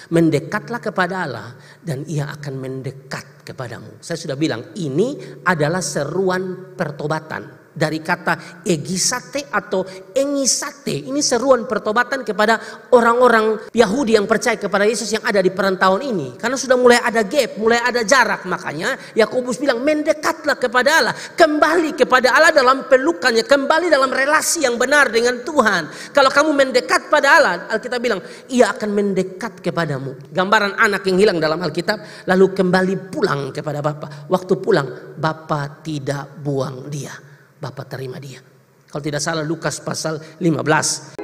Mendekatlah kepada Allah dan ia akan mendekat kepadamu. Saya sudah bilang ini adalah seruan pertobatan. Dari kata egisate atau engisate. Ini seruan pertobatan kepada orang-orang Yahudi yang percaya kepada Yesus yang ada di perantauan ini. Karena sudah mulai ada gap, mulai ada jarak. Makanya Yakobus bilang mendekatlah kepada Allah. Kembali kepada Allah dalam pelukannya. Kembali dalam relasi yang benar dengan Tuhan. Kalau kamu mendekat pada Allah, Alkitab bilang ia akan mendekat kepadamu. Gambaran anak yang hilang dalam Alkitab. Lalu kembali pulang kepada Bapa. Waktu pulang, Bapa tidak buang dia. Bapa terima dia. Kalau tidak salah Lukas pasal 15.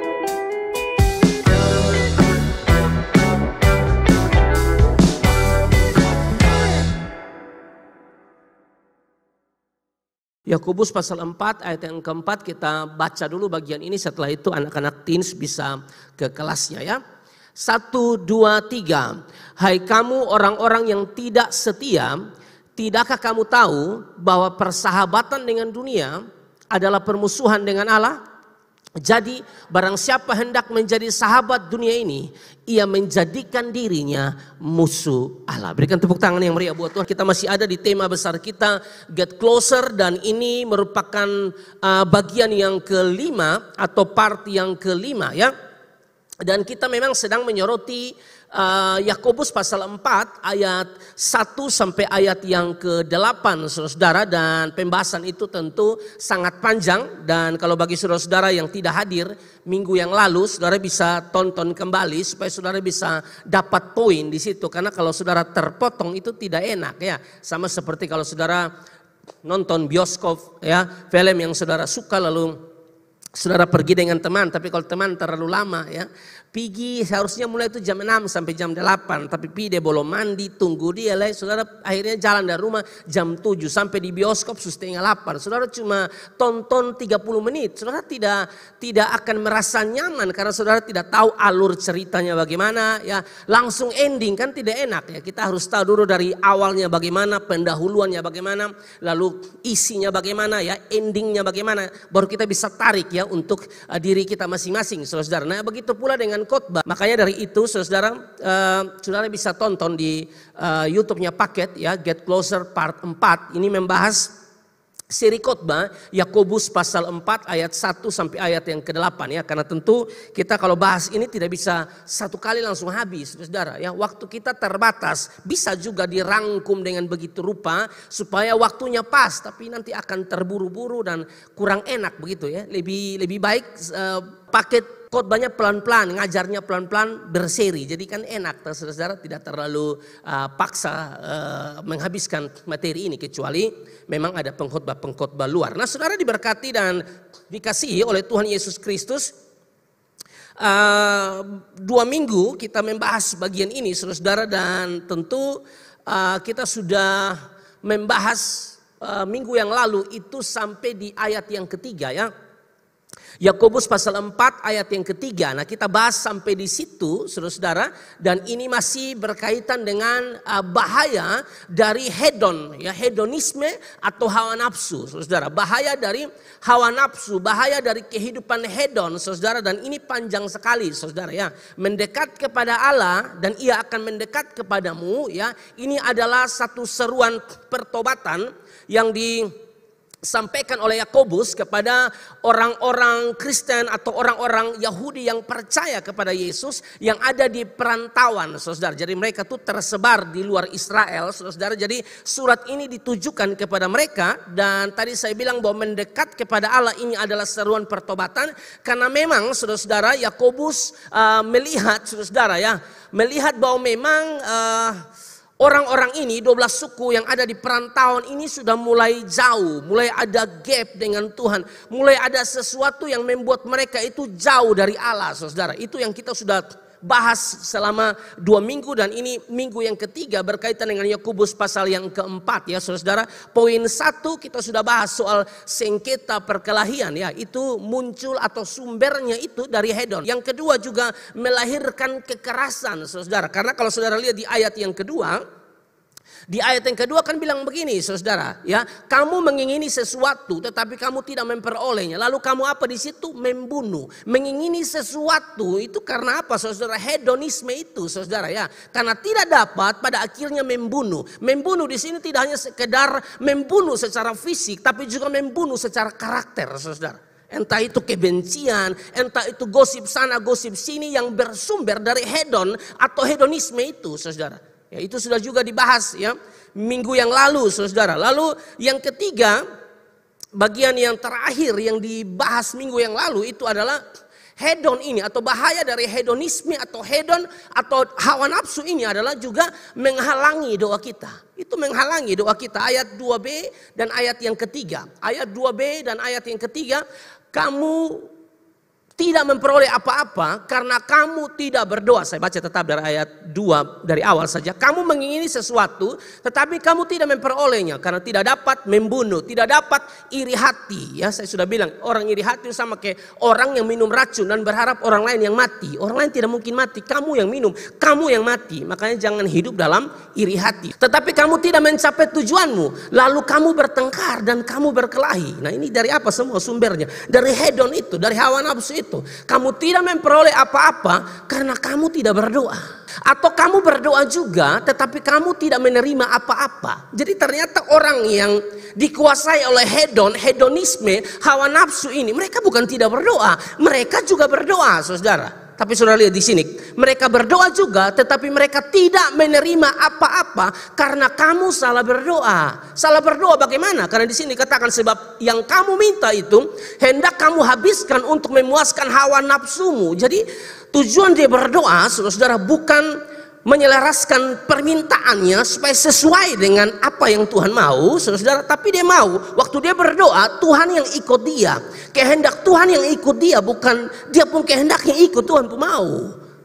Yakobus pasal 4 ayat yang keempat, kita baca dulu bagian ini, setelah itu anak-anak teens bisa ke kelasnya ya. 1, 2, 3. Hai kamu orang-orang yang tidak setia, tidakkah kamu tahu bahwa persahabatan dengan dunia adalah permusuhan dengan Allah? Jadi barang siapa hendak menjadi sahabat dunia ini, ia menjadikan dirinya musuh Allah. Berikan tepuk tangan yang meriah buat Tuhan. Kita masih ada di tema besar kita, Get Closer. Dan ini merupakan bagian yang kelima atau part yang kelima ya. Dan kita memang sedang menyoroti Yakobus pasal 4 ayat 1 sampai ayat yang ke-8 saudara. Dan pembahasan itu tentu sangat panjang. Dan kalau bagi saudara-saudara yang tidak hadir minggu yang lalu, saudara bisa tonton kembali supaya saudara bisa dapat poin di situ. Karena kalau saudara terpotong itu tidak enak ya. Sama seperti kalau saudara nonton bioskop ya, film yang saudara suka lalu saudara pergi dengan teman, tapi kalau teman terlalu lama ya, pergi seharusnya mulai itu jam 6 sampai jam 8, tapi dia belum mandi, tunggu dia lah, saudara akhirnya jalan dari rumah jam 7 sampai di bioskop setengah 8, saudara cuma tonton 30 menit, saudara tidak akan merasa nyaman karena saudara tidak tahu alur ceritanya bagaimana ya, langsung ending kan tidak enak ya, kita harus tahu dulu dari awalnya bagaimana, pendahuluannya bagaimana, lalu isinya bagaimana ya, endingnya bagaimana, baru kita bisa tarik ya untuk diri kita masing-masing saudara. Nah begitu pula dengan khotbah. Makanya dari itu saudara bisa tonton di YouTube-nya Paket ya, Get Closer part 4. Ini membahas seri khotbah Yakobus pasal 4 ayat 1 sampai ayat yang ke-8 ya. Karena tentu kita kalau bahas ini tidak bisa satu kali langsung habis saudara ya. Waktu kita terbatas, bisa juga dirangkum dengan begitu rupa supaya waktunya pas, tapi nanti akan terburu-buru dan kurang enak begitu ya. Lebih baik paket khotbahnya pelan-pelan, ngajarnya pelan-pelan berseri. Jadi kan enak, saudara tidak terlalu paksa menghabiskan materi ini, kecuali memang ada pengkhotbah luar. Nah saudara diberkati dan dikasihi oleh Tuhan Yesus Kristus. 2 minggu kita membahas bagian ini saudara, dan tentu kita sudah membahas minggu yang lalu itu sampai di ayat yang ketiga ya. Yakobus pasal 4 ayat yang ketiga. Nah kita bahas sampai di situ saudara, dan ini masih berkaitan dengan bahaya dari hedon ya, hedonisme atau hawa nafsu saudara. Bahaya dari hawa nafsu, bahaya dari kehidupan hedon saudara, dan ini panjang sekali saudara ya. Mendekat kepada Allah dan ia akan mendekat kepadamu ya. Ini adalah satu seruan pertobatan yang disampaikan oleh Yakobus kepada orang-orang Kristen atau orang-orang Yahudi yang percaya kepada Yesus yang ada di perantauan saudara. Jadi mereka tuh tersebar di luar Israel saudara. Jadi surat ini ditujukan kepada mereka, dan tadi saya bilang bahwa mendekat kepada Allah ini adalah seruan pertobatan, karena memang saudara-saudara Yakobus melihat saudara ya, melihat bahwa memang orang-orang ini 12 suku yang ada di perantauan ini sudah mulai jauh, mulai ada gap dengan Tuhan, mulai ada sesuatu yang membuat mereka itu jauh dari Allah saudara. Itu yang kita sudah bahas selama 2 minggu, dan ini minggu yang ketiga berkaitan dengan Yakobus pasal yang keempat ya saudara. Poin 1 kita sudah bahas soal sengketa perkelahian ya, itu muncul atau sumbernya itu dari hedon. Yang kedua juga melahirkan kekerasan saudara, karena kalau saudara lihat di ayat yang kedua, Di ayat yang kedua kan bilang begini, saudara, ya, kamu mengingini sesuatu tetapi kamu tidak memperolehnya. Lalu kamu apa di situ? Membunuh. Mengingini sesuatu itu karena apa, saudara? Hedonisme itu, saudara, ya. Karena tidak dapat, pada akhirnya membunuh. Membunuh di sini tidak hanya sekedar membunuh secara fisik, tapi juga membunuh secara karakter, saudara. Entah itu kebencian, entah itu gosip sana, gosip sini yang bersumber dari hedon atau hedonisme itu, saudara. Ya, itu sudah juga dibahas ya minggu yang lalu, saudara. Lalu yang ketiga, bagian yang terakhir yang dibahas minggu yang lalu itu adalah hedon ini, atau bahaya dari hedonisme atau hedon atau hawa nafsu ini adalah juga menghalangi doa kita. Itu menghalangi doa kita. Ayat 2b dan ayat yang ketiga. Ayat 2b dan ayat yang ketiga, kamu tidak memperoleh apa-apa karena kamu tidak berdoa. Saya baca tetap dari ayat 2 dari awal saja. Kamu mengingini sesuatu tetapi kamu tidak memperolehnya karena tidak dapat membunuh, tidak dapat iri hati. Ya, saya sudah bilang orang iri hati sama kayak orang yang minum racun dan berharap orang lain yang mati. Orang lain tidak mungkin mati, kamu yang minum, kamu yang mati. Makanya jangan hidup dalam iri hati. Tetapi kamu tidak mencapai tujuanmu, lalu kamu bertengkar dan kamu berkelahi. Nah, ini dari apa semua sumbernya? Dari hedon itu, dari hawa nafsu itu. Kamu tidak memperoleh apa-apa karena kamu tidak berdoa. Atau kamu berdoa juga tetapi kamu tidak menerima apa-apa. Jadi ternyata orang yang dikuasai oleh hedon, hedonisme, hawa nafsu ini, mereka bukan tidak berdoa, mereka juga berdoa, saudara. Tapi saudara lihat di sini, mereka berdoa juga tetapi mereka tidak menerima apa-apa karena kamu salah berdoa. Salah berdoa bagaimana? Karena di sini katakan sebab yang kamu minta itu hendak kamu habiskan untuk memuaskan hawa nafsumu. Jadi tujuan dia berdoa, saudara, bukan menyelaraskan permintaannya supaya sesuai dengan apa yang Tuhan mau, saudara, tapi dia mau waktu dia berdoa Tuhan yang ikut dia, kehendak Tuhan yang ikut dia, bukan dia pun kehendaknya ikut Tuhan pun mau.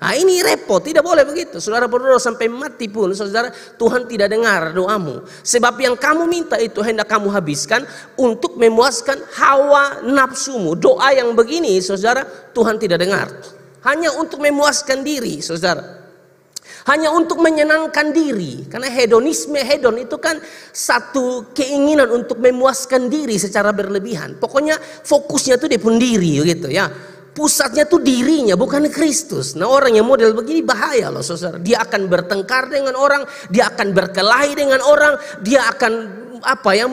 Nah, ini repot, tidak boleh begitu. Saudara berdoa sampai mati pun, saudara, Tuhan tidak dengar doamu. Sebab yang kamu minta itu hendak kamu habiskan untuk memuaskan hawa nafsumu. Doa yang begini, saudara, Tuhan tidak dengar. Hanya untuk memuaskan diri, saudara. Hanya untuk menyenangkan diri. Karena hedonisme, hedon itu kan satu keinginan untuk memuaskan diri secara berlebihan. Pokoknya fokusnya tuh dia pun diri gitu ya. Pusatnya tuh dirinya, bukan Kristus. Nah, orang yang model begini bahaya loh, saudara. Dia akan bertengkar dengan orang, dia akan berkelahi dengan orang, dia akan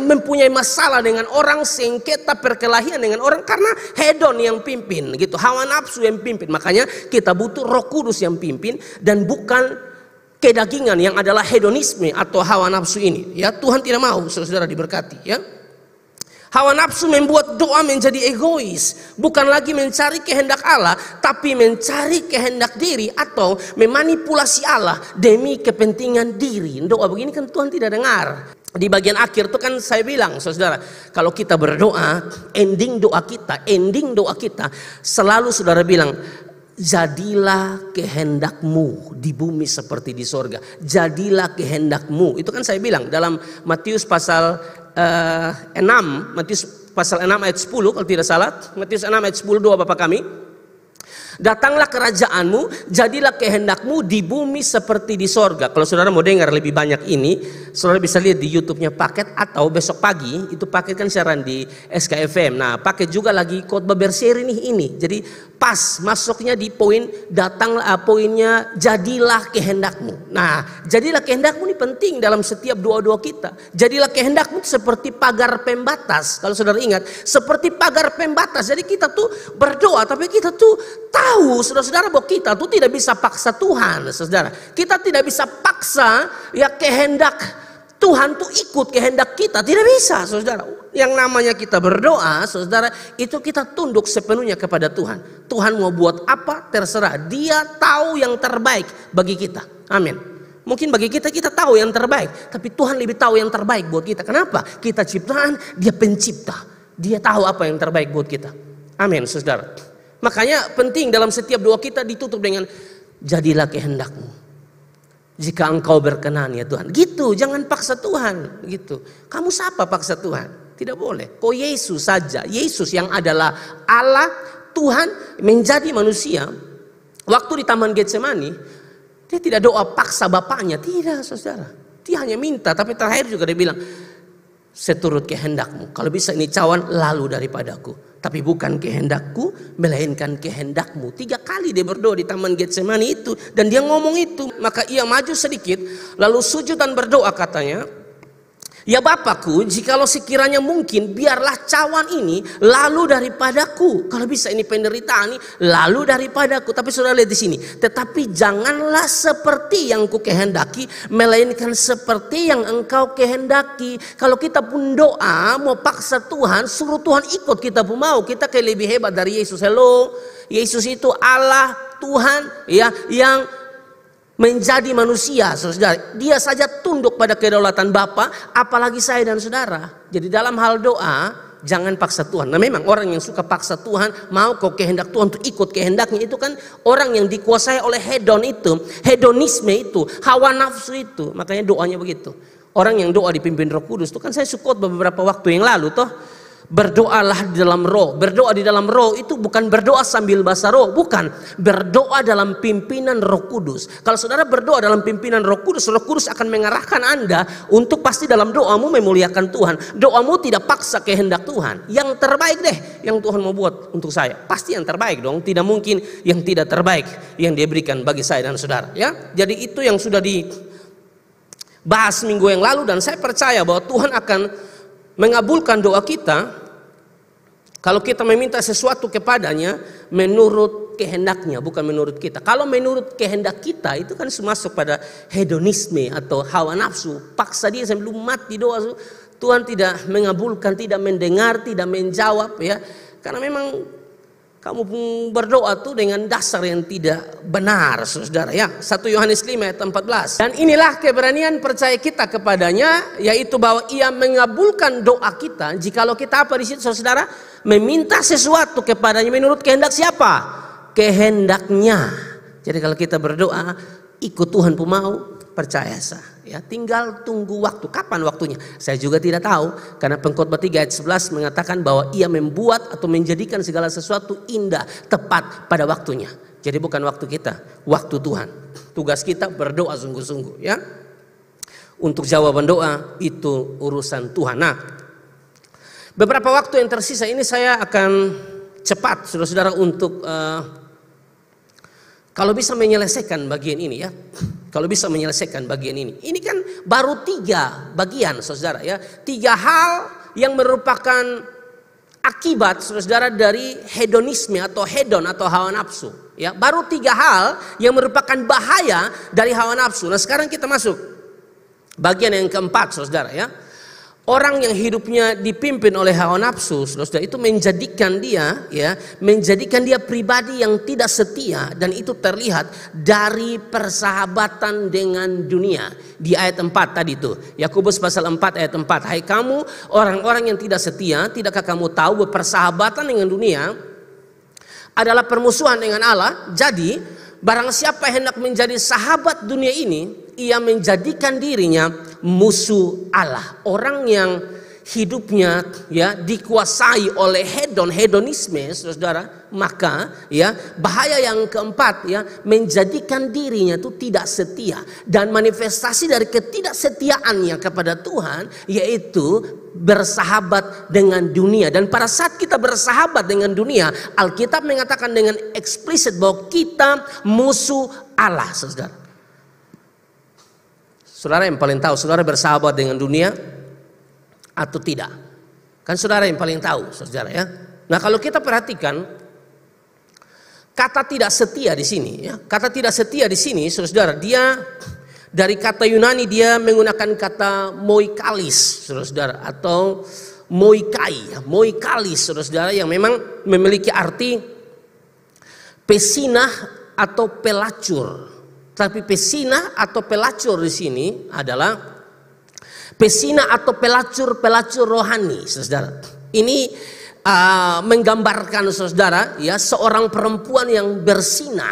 mempunyai masalah dengan orang, sengketa perkelahian dengan orang karena hedon yang pimpin gitu, hawa nafsu yang pimpin. Makanya kita butuh Roh Kudus yang pimpin dan bukan kedagingan yang adalah hedonisme atau hawa nafsu ini. Ya, Tuhan tidak mau saudara diberkati ya. Hawa nafsu membuat doa menjadi egois, bukan lagi mencari kehendak Allah, tapi mencari kehendak diri atau memanipulasi Allah demi kepentingan diri. Doa begini kan Tuhan tidak dengar. Di bagian akhir itu kan saya bilang, saudara, kalau kita berdoa, ending doa kita selalu saudara bilang, jadilah kehendakmu di bumi seperti di sorga. Jadilah kehendakmu. Itu kan saya bilang dalam Matius pasal 6, Matius pasal 6 ayat 10 kalau tidak salah. Matius 6 ayat 10 doa Bapa kami. Datanglah kerajaanmu, jadilah kehendakmu di bumi seperti di sorga. Kalau saudara mau dengar lebih banyak ini, saudara bisa lihat di YouTube-nya Paket, atau besok pagi itu Paket kan siaran di SKFM. Nah, Paket juga lagi khotbah berseri ini. Jadi pas masuknya di poin poinnya jadilah kehendakmu. Nah, jadilah kehendakmu ini penting dalam setiap doa-doa kita. Jadilah kehendakmu seperti pagar pembatas. Kalau saudara ingat, seperti pagar pembatas. Jadi kita tuh berdoa tapi kita tuh tahu, saudara-saudara, bahwa kita tuh tidak bisa paksa Tuhan, saudara. Kita tidak bisa paksa ya kehendak Tuhan tuh ikut kehendak kita, tidak bisa, saudara. Yang namanya kita berdoa, saudara, itu kita tunduk sepenuhnya kepada Tuhan. Tuhan mau buat apa terserah. Dia tahu yang terbaik bagi kita. Amin. Mungkin bagi kita tahu yang terbaik, tapi Tuhan lebih tahu yang terbaik buat kita. Kenapa? Kita ciptaan, Dia pencipta. Dia tahu apa yang terbaik buat kita. Amin, saudara. Makanya penting dalam setiap doa kita ditutup dengan jadilah kehendakmu. Jika engkau berkenan ya Tuhan. Gitu, jangan paksa Tuhan. Gitu. Kamu siapa paksa Tuhan? Tidak boleh. Kau Yesus saja. Yesus yang adalah Allah, Tuhan menjadi manusia. Waktu di Taman Getsemani, dia tidak doa paksa Bapaknya. Tidak, saudara. Dia hanya minta, tapi terakhir juga dia bilang, seturut kehendakmu. Kalau bisa ini cawan lalu daripadaku. Tapi bukan kehendakku, melainkan kehendakmu. 3 kali dia berdoa di Taman Getsemani itu. Dan dia ngomong itu. Maka ia maju sedikit, lalu sujud dan berdoa katanya, ya Bapakku, jikalau sekiranya mungkin, biarlah cawan ini lalu daripadaku. Kalau bisa ini penderitaan ini lalu daripadaku. Tapi saudara lihat di sini. Tetapi janganlah seperti yang ku kehendaki, melainkan seperti yang engkau kehendaki. Kalau kita pun doa mau paksa Tuhan, suruh Tuhan ikut kita pun mau. Kita kayak lebih hebat dari Yesus. Hello, Yesus itu Allah Tuhan ya, yang menjadi manusia, saudara. Dia saja tunduk pada kedaulatan Bapa, apalagi saya dan saudara. Jadi dalam hal doa, jangan paksa Tuhan. Nah memang orang yang suka paksa Tuhan, mau kau kehendak Tuhan untuk ikut kehendaknya, itu kan orang yang dikuasai oleh hedon itu, hedonisme itu, hawa nafsu itu. Makanya doanya begitu. Orang yang doa dipimpin Roh Kudus itu kan saya sukut beberapa waktu yang lalu toh. Berdoalah di dalam roh. Berdoa di dalam roh itu bukan berdoa sambil bahasa roh, bukan. Berdoa dalam pimpinan Roh Kudus. Kalau saudara berdoa dalam pimpinan Roh Kudus, Roh Kudus akan mengarahkan Anda untuk pasti dalam doamu memuliakan Tuhan. Doamu tidak paksa kehendak Tuhan. Yang terbaik deh yang Tuhan mau buat untuk saya. Pasti yang terbaik dong. Tidak mungkin yang tidak terbaik yang Dia berikan bagi saya dan saudara, ya. Jadi itu yang sudah dibahas minggu yang lalu, dan saya percaya bahwa Tuhan akan mengabulkan doa kita kalau kita meminta sesuatu kepadanya menurut kehendaknya, bukan menurut kita. Kalau menurut kehendak kita itu kan masuk pada hedonisme atau hawa nafsu. Paksa dia sambil mati doa, Tuhan tidak mengabulkan, tidak mendengar, tidak menjawab, ya. Karena memang kamu berdoa tuh dengan dasar yang tidak benar, saudara, ya. 1 Yohanes 5 ayat 14. Dan inilah keberanian percaya kita kepadanya, yaitu bahwa Ia mengabulkan doa kita jikalau kita apa di situ, saudara? Meminta sesuatu kepadanya menurut kehendak siapa? Kehendaknya. Jadi kalau kita berdoa ikut Tuhan pun mau, percaya sah. Ya, tinggal tunggu waktu. Kapan waktunya? Saya juga tidak tahu. Karena Pengkhotbah 3 ayat 11 mengatakan bahwa Ia membuat atau menjadikan segala sesuatu indah, tepat pada waktunya. Jadi bukan waktu kita, waktu Tuhan. Tugas kita berdoa sungguh-sungguh, ya. Untuk jawaban doa itu urusan Tuhan. Nah, beberapa waktu yang tersisa ini saya akan cepat, saudara-saudara, untuk kalau bisa menyelesaikan bagian ini, ya. Kalau bisa menyelesaikan bagian ini. Ini kan baru 3 bagian, saudara, ya. 3 hal yang merupakan akibat, saudara, dari hedonisme atau hedon atau hawa nafsu, ya. Baru 3 hal yang merupakan bahaya dari hawa nafsu. Nah sekarang kita masuk bagian yang keempat, saudara, ya. Orang yang hidupnya dipimpin oleh hawa nafsu, saudara, itu menjadikan dia, ya, menjadikan dia pribadi yang tidak setia, dan itu terlihat dari persahabatan dengan dunia. Di ayat 4 tadi itu, Yakobus pasal 4 ayat 4. Hai kamu orang-orang yang tidak setia, tidakkah kamu tahu bahwa persahabatan dengan dunia adalah permusuhan dengan Allah? Jadi barang siapa hendak menjadi sahabat dunia ini, ia menjadikan dirinya musuh Allah. Orang yang hidupnya, ya, dikuasai oleh hedonisme, saudara, maka, ya, bahaya yang keempat, ya, menjadikan dirinya itu tidak setia. Dan manifestasi dari ketidaksetiaannya kepada Tuhan yaitu bersahabat dengan dunia. Dan pada saat kita bersahabat dengan dunia, Alkitab mengatakan dengan eksplisit bahwa kita musuh Allah, saudara. Saudara yang paling tahu, saudara bersahabat dengan dunia atau tidak? Kan saudara yang paling tahu, saudara, ya. Nah kalau kita perhatikan kata tidak setia di sini, ya. Kata tidak setia di sini, saudara, dia dari kata Yunani, dia menggunakan kata moikalis, saudara, atau moikai, moikalis, saudara, yang memang memiliki arti pesinah atau pelacur. Tapi pesina atau pelacur di sini adalah pesina atau pelacur rohani, saudara. Ini menggambarkan, saudara, ya, seorang perempuan yang bersinah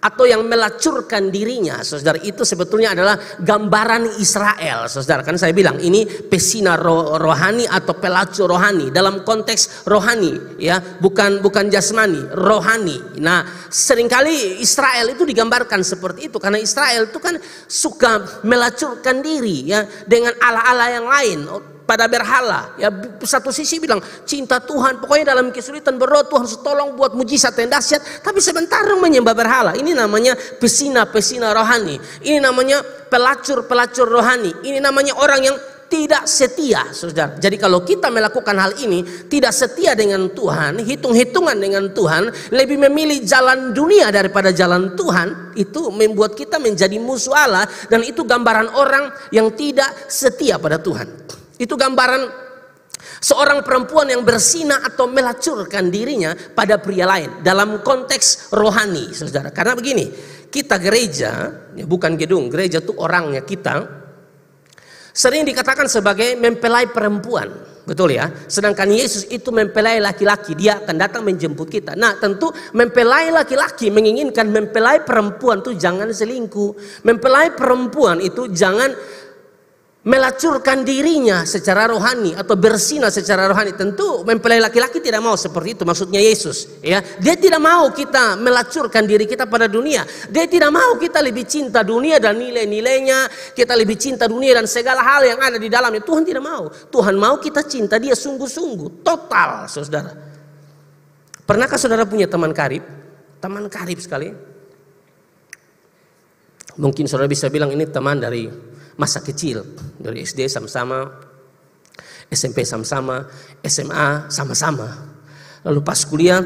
atau yang melacurkan dirinya, saudara, itu sebetulnya adalah gambaran Israel, saudara. Kan saya bilang ini pesina rohani atau pelacur rohani dalam konteks rohani, ya, bukan jasmani, rohani. Nah, seringkali Israel itu digambarkan seperti itu karena Israel itu kan suka melacurkan diri, ya, dengan ala-ala yang lain. Pada berhala, ya, satu sisi bilang cinta Tuhan, pokoknya dalam kesulitan berdoa Tuhan harus tolong buat mujizat yang dahsyat, tapi sebentar menyembah berhala. Ini namanya pesina rohani. Ini namanya pelacur rohani. Ini namanya orang yang tidak setia, saudara. Jadi kalau kita melakukan hal ini, tidak setia dengan Tuhan, hitung-hitungan dengan Tuhan, lebih memilih jalan dunia daripada jalan Tuhan, itu membuat kita menjadi musuh Allah, dan itu gambaran orang yang tidak setia pada Tuhan. Itu gambaran seorang perempuan yang berzina atau melacurkan dirinya pada pria lain dalam konteks rohani, saudara. Karena begini, kita gereja, ya, bukan gedung, gereja itu orangnya kita, sering dikatakan sebagai mempelai perempuan, betul ya. Sedangkan Yesus itu mempelai laki-laki, dia akan datang menjemput kita. Nah, tentu mempelai laki-laki menginginkan mempelai perempuan itu jangan selingkuh. Mempelai perempuan itu jangan melacurkan dirinya secara rohani atau berzina secara rohani. Tentu mempelai laki-laki tidak mau seperti itu, maksudnya Yesus, ya. Dia tidak mau kita melacurkan diri kita pada dunia. Dia tidak mau kita lebih cinta dunia dan nilai-nilainya, kita lebih cinta dunia dan segala hal yang ada di dalamnya. Tuhan tidak mau. Tuhan mau kita cinta dia sungguh-sungguh, total, saudara. Pernahkah saudara punya teman karib? Teman karib sekali. Mungkin saudara bisa bilang ini teman dari masa kecil, dari SD sama-sama, SMP sama-sama, SMA sama-sama. Lalu pas kuliah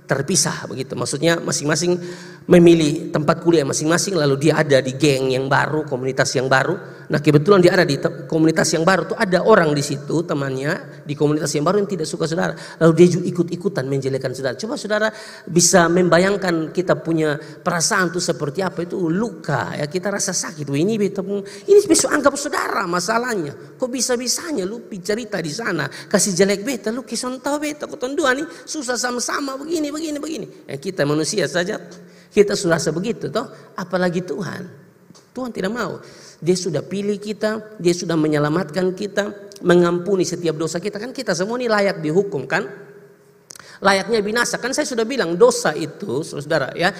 terpisah begitu. Maksudnya masing-masing memilih tempat kuliah masing-masing, lalu dia ada di geng yang baru, komunitas yang baru. Nah, kebetulan dia ada di komunitas yang baru tuh ada orang di situ, temannya di komunitas yang baru yang tidak suka saudara. Lalu dia juga ikut-ikutan menjelekkan saudara. Coba saudara bisa membayangkan kita punya perasaan tuh seperti apa, itu luka, ya, kita rasa sakit. Wah, ini besok anggap saudara masalahnya. Kok bisa-bisanya lu cerita di sana kasih jelek beta, lu kisah tahu beta kau dua nih susah sama-sama begini. Ya, kita manusia saja kita sudah sebegitu toh, apalagi Tuhan. Tuhan tidak mau. Dia sudah pilih kita, dia sudah menyelamatkan kita, mengampuni setiap dosa kita. Kan kita semua ini layak dihukum kan? Layaknya binasa. Kan saya sudah bilang dosa itu, saudara, ya,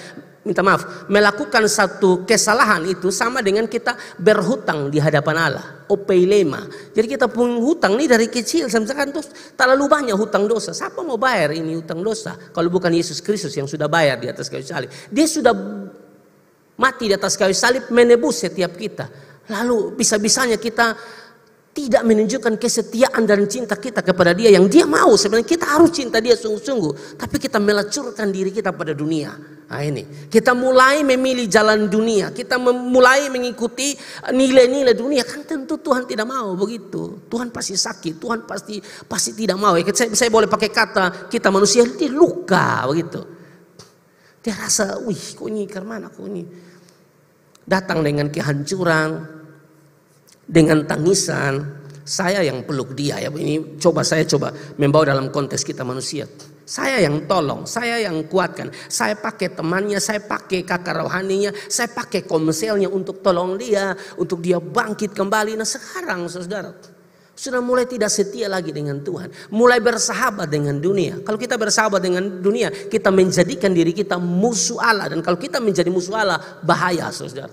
minta maaf, melakukan satu kesalahan itu sama dengan kita berhutang di hadapan Allah. Opeilema. Jadi kita punya hutang nih dari kecil, misalkan tuh terlalu banyak hutang dosa. Siapa mau bayar ini hutang dosa kalau bukan Yesus Kristus yang sudah bayar di atas kayu salib? Dia sudah mati di atas kayu salib menebus setiap kita. Lalu bisa-bisanya kita tidak menunjukkan kesetiaan dan cinta kita kepada dia yang dia mau. Sebenarnya kita harus cinta dia sungguh-sungguh, tapi kita melacurkan diri kita pada dunia. Nah, ini kita mulai memilih jalan dunia, kita mulai mengikuti nilai-nilai dunia. Kan tentu Tuhan tidak mau begitu. Tuhan pasti sakit, Tuhan pasti tidak mau. Saya boleh pakai kata kita manusia ini luka begitu. Dia rasa, kok ini kemana kok ini? Datang dengan kehancuran, dengan tangisan. Saya yang peluk dia, ya. Ini saya coba membawa dalam konteks kita manusia. Saya yang tolong, saya yang kuatkan. Saya pakai temannya, saya pakai kakak rohaninya, saya pakai komselnya untuk tolong dia, untuk dia bangkit kembali. Nah, sekarang saudara sudah mulai tidak setia lagi dengan Tuhan, mulai bersahabat dengan dunia. Kalau kita bersahabat dengan dunia, kita menjadikan diri kita musuh Allah. Dan kalau kita menjadi musuh Allah, bahaya saudara.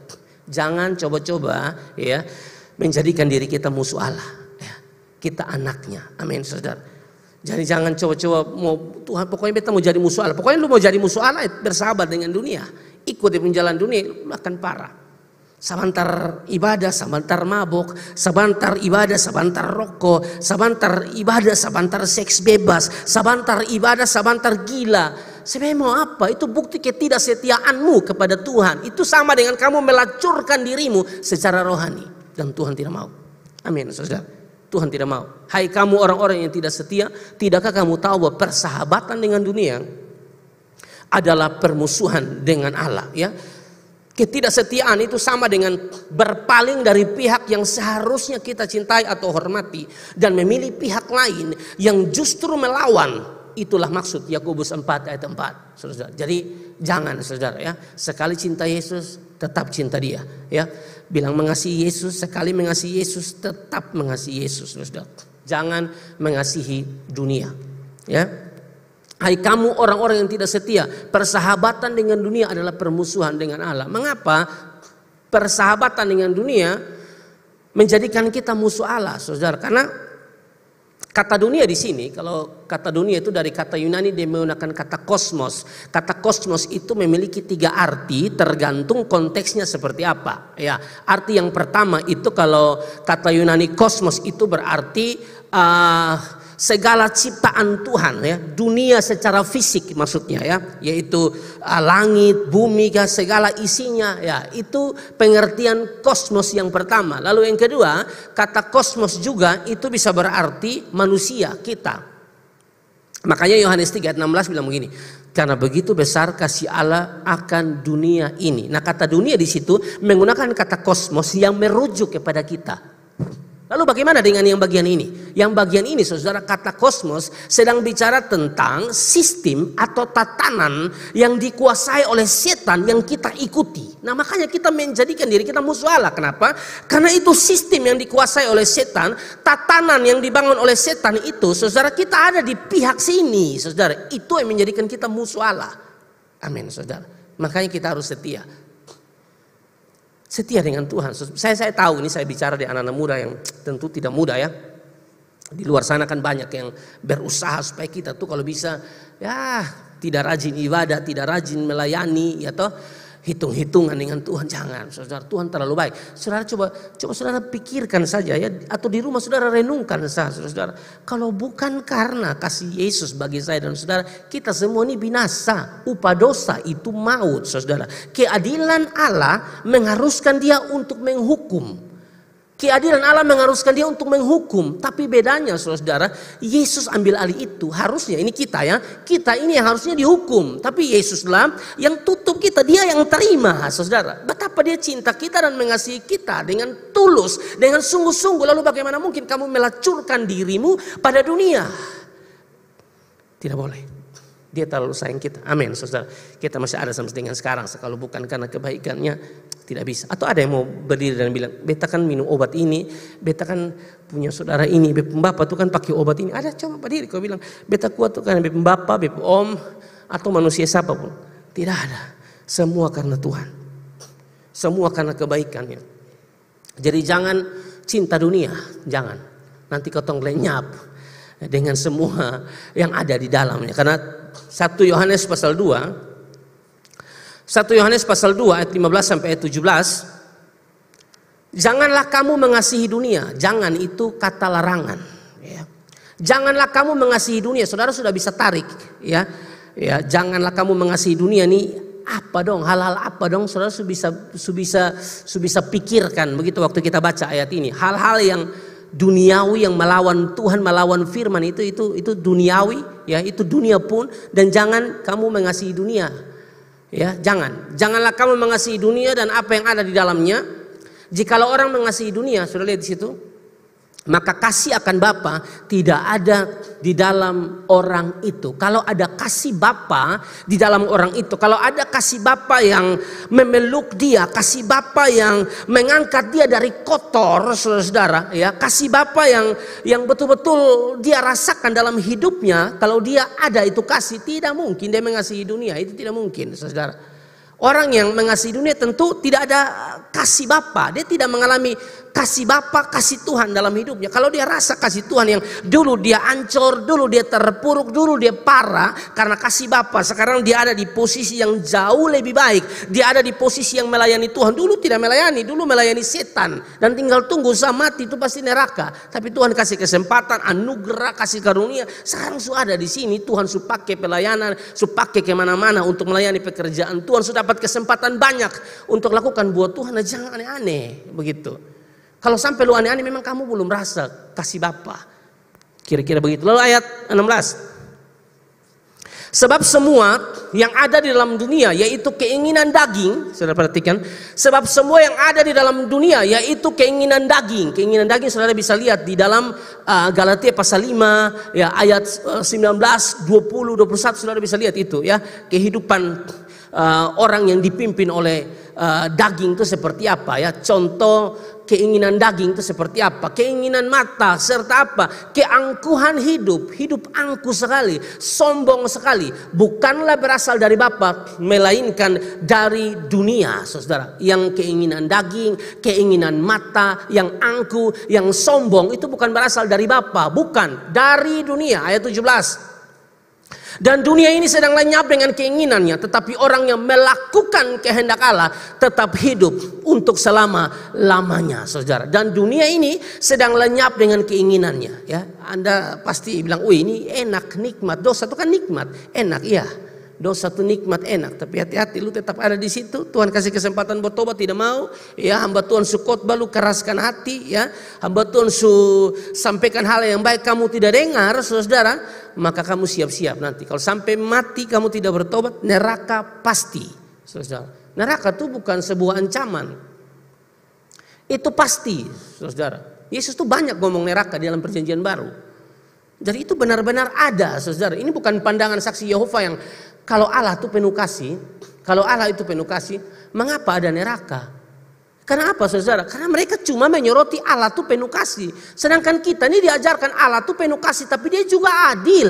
Jangan coba-coba, ya, menjadikan diri kita musuh Allah, ya. Kita anaknya, amin saudara. Jadi jangan coba-coba mau Tuhan, pokoknya beta mau jadi musuh Allah. Pokoknya lu mau jadi musuh Allah, bersahabat dengan dunia, ikut di jalan dunia, lu akan parah. Sebentar ibadah, sebentar mabuk, sebentar ibadah, sebentar rokok, sebentar ibadah, sebentar seks bebas, sebentar ibadah, sebentar gila. Sebenarnya mau apa? Itu bukti ketidaksetiaanmu kepada Tuhan. Itu sama dengan kamu melacurkan dirimu secara rohani. Dan Tuhan tidak mau. Amin, saudara. Tuhan tidak mau. Hai kamu orang-orang yang tidak setia, tidakkah kamu tahu bahwa persahabatan dengan dunia adalah permusuhan dengan Allah, ya? Ketidaksetiaan itu sama dengan berpaling dari pihak yang seharusnya kita cintai atau hormati dan memilih pihak lain yang justru melawan. Itulah maksud Yakobus 4 ayat 4. Saudara. Jadi Jangan saudara ya. Sekali cinta Yesus tetap cinta dia ya. Bilang mengasihi Yesus, sekali mengasihi Yesus tetap mengasihi Yesus saudara. Jangan mengasihi dunia ya. Hai kamu orang-orang yang tidak setia, persahabatan dengan dunia adalah permusuhan dengan Allah. Mengapa persahabatan dengan dunia menjadikan kita musuh Allah, saudara? Karena kata dunia di sini, kalau kata dunia itu dari kata Yunani, dia menggunakan kata kosmos. Kata kosmos itu memiliki 3 arti tergantung konteksnya seperti apa. Ya, arti yang pertama itu kalau kata Yunani kosmos itu berarti segala ciptaan Tuhan ya, dunia secara fisik maksudnya ya, yaitu langit, bumi, segala isinya ya, itu pengertian kosmos yang pertama. Lalu yang kedua, kata kosmos juga itu bisa berarti manusia kita. Makanya Yohanes 3 ayat 16 bilang begini, karena begitu besar kasih Allah akan dunia ini. Nah, kata dunia di situ menggunakan kata kosmos yang merujuk kepada kita. Lalu bagaimana dengan yang bagian ini? Yang bagian ini saudara, kata kosmos sedang bicara tentang sistem atau tatanan yang dikuasai oleh setan yang kita ikuti. Nah, makanya kita menjadikan diri kita musuh Allah. Kenapa? Karena itu sistem yang dikuasai oleh setan, tatanan yang dibangun oleh setan itu, saudara, kita ada di pihak sini, saudara. Itu yang menjadikan kita musuh Allah. Amin, saudara. Makanya kita harus setia. Setia dengan Tuhan. Saya tahu ini saya bicara di anak-anak muda yang tentu tidak mudah ya. Di luar sana kan banyak yang berusaha supaya kita tuh kalau bisa ya tidak rajin ibadah, tidak rajin melayani ya toh, hitung-hitungan dengan Tuhan. Jangan, saudara, Tuhan terlalu baik. Saudara coba saudara pikirkan saja ya, atau di rumah saudara renungkan saja saudara. Kalau bukan karena kasih Yesus bagi saya dan saudara, kita semua ini binasa. Upah dosa itu maut, saudara. Keadilan Allah mengharuskan dia untuk menghukum. Keadilan Allah mengharuskan dia untuk menghukum. Tapi bedanya saudara, Yesus ambil alih itu. Harusnya ini kita ya, kita ini yang harusnya dihukum. Tapi Yesuslah yang tutup kita, dia yang terima saudara. Betapa dia cinta kita dan mengasihi kita dengan tulus, dengan sungguh-sungguh. Lalu bagaimana mungkin kamu melacurkan dirimu pada dunia? Tidak boleh. Dia terlalu sayang kita. Amin saudara. Kita masih ada sampai dengan sekarang. Kalau bukan karena kebaikannya, tidak bisa. Atau ada yang mau berdiri dan bilang, beta kan minum obat ini, beta kan punya saudara ini, bapak tuh kan pakai obat ini. Ada, coba berdiri kau bilang, beta kuat tuh kan bapak, om, atau manusia siapapun. Tidak ada. Semua karena Tuhan. Semua karena kebaikannya. Jadi jangan cinta dunia, jangan. Nanti kau tong lenyap dengan semua yang ada di dalamnya. Karena 1 Yohanes pasal 2 ayat 15 sampai ayat 17. Janganlah kamu mengasihi dunia. Jangan itu kata larangan ya. Janganlah kamu mengasihi dunia. Saudara sudah bisa tarik ya. Ya, janganlah kamu mengasihi dunia nih apa dong? Hal-hal apa dong? Saudara bisa pikirkan begitu waktu kita baca ayat ini. Hal-hal yang duniawi yang melawan Tuhan, melawan firman itu duniawi ya, itu dunia pun. Dan jangan kamu mengasihi dunia. Ya, janganlah kamu mengasihi dunia dan apa yang ada di dalamnya. Jikalau orang mengasihi dunia, sudah lihat di situ, maka kasih akan Bapa tidak ada di dalam orang itu. Kalau ada kasih Bapa di dalam orang itu, kalau ada kasih Bapa yang memeluk dia, kasih Bapa yang mengangkat dia dari kotor, saudara, ya, kasih Bapa yang betul-betul dia rasakan dalam hidupnya, kalau dia ada itu kasih, tidak mungkin dia mengasihi dunia, itu tidak mungkin, saudara. Orang yang mengasihi dunia tentu tidak ada kasih Bapa, dia tidak mengalami kasih Bapa, kasih Tuhan dalam hidupnya. Kalau dia rasa kasih Tuhan yang dulu dia ancur, dulu dia terpuruk, dulu dia parah karena kasih Bapa, sekarang dia ada di posisi yang jauh lebih baik. Dia ada di posisi yang melayani Tuhan. Dulu tidak melayani, dulu melayani setan dan tinggal tunggu usaha mati, itu pasti neraka. Tapi Tuhan kasih kesempatan, anugerah, kasih karunia. Sekarang sudah ada di sini, Tuhan sudah pakai pelayanan, sudah pakai kemana-mana untuk melayani pekerjaan Tuhan, sudah dapat kesempatan banyak untuk lakukan buat Tuhan. Nah, jangan aneh-aneh begitu. Kalau sampai lu aneh-aneh, memang kamu belum rasa kasih Bapa. Kira-kira begitu. Lalu ayat 16. Sebab semua yang ada di dalam dunia, yaitu keinginan daging. Saudara perhatikan. Sebab semua yang ada di dalam dunia, yaitu keinginan daging. Keinginan daging saudara bisa lihat di dalam Galatia pasal 5. Ya, ayat 19, 20, 21 saudara bisa lihat itu. Ya, kehidupan orang yang dipimpin oleh daging itu seperti apa ya. Contoh keinginan daging itu seperti apa, keinginan mata serta apa, keangkuhan hidup angkuh sekali, sombong sekali, bukanlah berasal dari Bapa melainkan dari dunia, saudara. Yang keinginan daging, keinginan mata, yang angkuh, yang sombong itu bukan berasal dari Bapa, bukan, dari dunia. Ayat 17. Dan dunia ini sedang lenyap dengan keinginannya, tetapi orang yang melakukan kehendak Allah tetap hidup untuk selama-lamanya, saudara. Dan dunia ini sedang lenyap dengan keinginannya, ya. Anda pasti bilang, "Wih, ini enak, nikmat." Dosa itu kan nikmat, enak, iya. Dosa itu nikmat, enak, tapi hati-hati, lu tetap ada di situ. Tuhan kasih kesempatan bertobat, tidak mau. Ya, hamba Tuhan su khotbah, lu keraskan hati, ya. Hamba Tuhan su sampaikan hal yang baik, kamu tidak dengar, saudara. Maka kamu siap-siap nanti. Kalau sampai mati kamu tidak bertobat, neraka pasti, saudara. Neraka itu bukan sebuah ancaman, itu pasti, saudara. Yesus tuh banyak ngomong neraka di dalam Perjanjian Baru. Jadi itu benar-benar ada, saudara. Ini bukan pandangan saksi Yehova yang kalau Allah itu penuh kasih, kalau Allah itu penuh kasih, mengapa ada neraka? Karena apa, saudara? Karena mereka cuma menyoroti Allah itu penuh kasih. Sedangkan kita ini diajarkan Allah itu penuh kasih, tapi dia juga adil.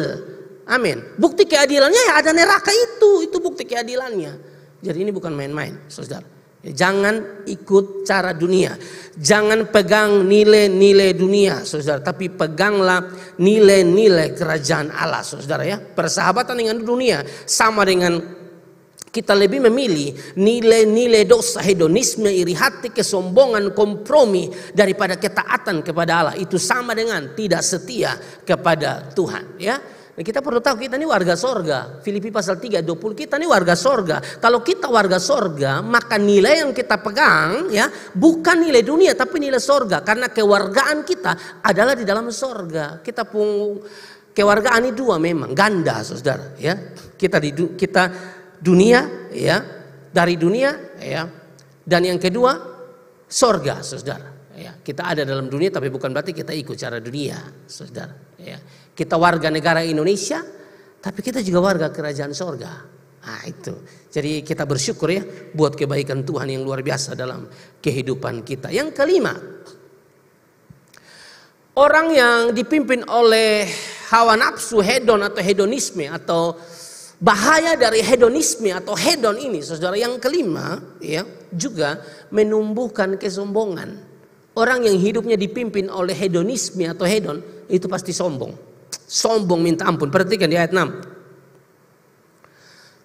Amin. Bukti keadilannya ya ada neraka itu bukti keadilannya. Jadi ini bukan main-main, saudara. Jangan ikut cara dunia. Jangan pegang nilai-nilai dunia, saudara. Tapi peganglah nilai-nilai kerajaan Allah, saudara ya. Persahabatan dengan dunia sama dengan kita lebih memilih nilai-nilai dosa, hedonisme, iri hati, kesombongan, kompromi daripada ketaatan kepada Allah. Itu sama dengan tidak setia kepada Tuhan, ya. Dan kita perlu tahu kita ini warga sorga. Filipi pasal 3:20, kita ini warga sorga. Kalau kita warga sorga, maka nilai yang kita pegang ya bukan nilai dunia tapi nilai sorga. Karena kewargaan kita adalah di dalam sorga. Kita pun kewargaan ini dua memang, ganda, saudara ya. Kita dunia ya, dari dunia ya. Dan yang kedua sorga, saudara ya. Kita ada dalam dunia tapi bukan berarti kita ikut cara dunia, saudara ya. Kita warga negara Indonesia, tapi kita juga warga kerajaan sorga. Nah itu. Jadi kita bersyukur ya buat kebaikan Tuhan yang luar biasa dalam kehidupan kita. Yang kelima, orang yang dipimpin oleh hawa nafsu, hedon atau hedonisme, atau bahaya dari hedonisme atau hedon ini, saudara. Yang kelima ya juga menumbuhkan kesombongan. Orang yang hidupnya dipimpin oleh hedonisme atau hedon itu pasti sombong. Sombong minta ampun. Perhatikan di ayat 6.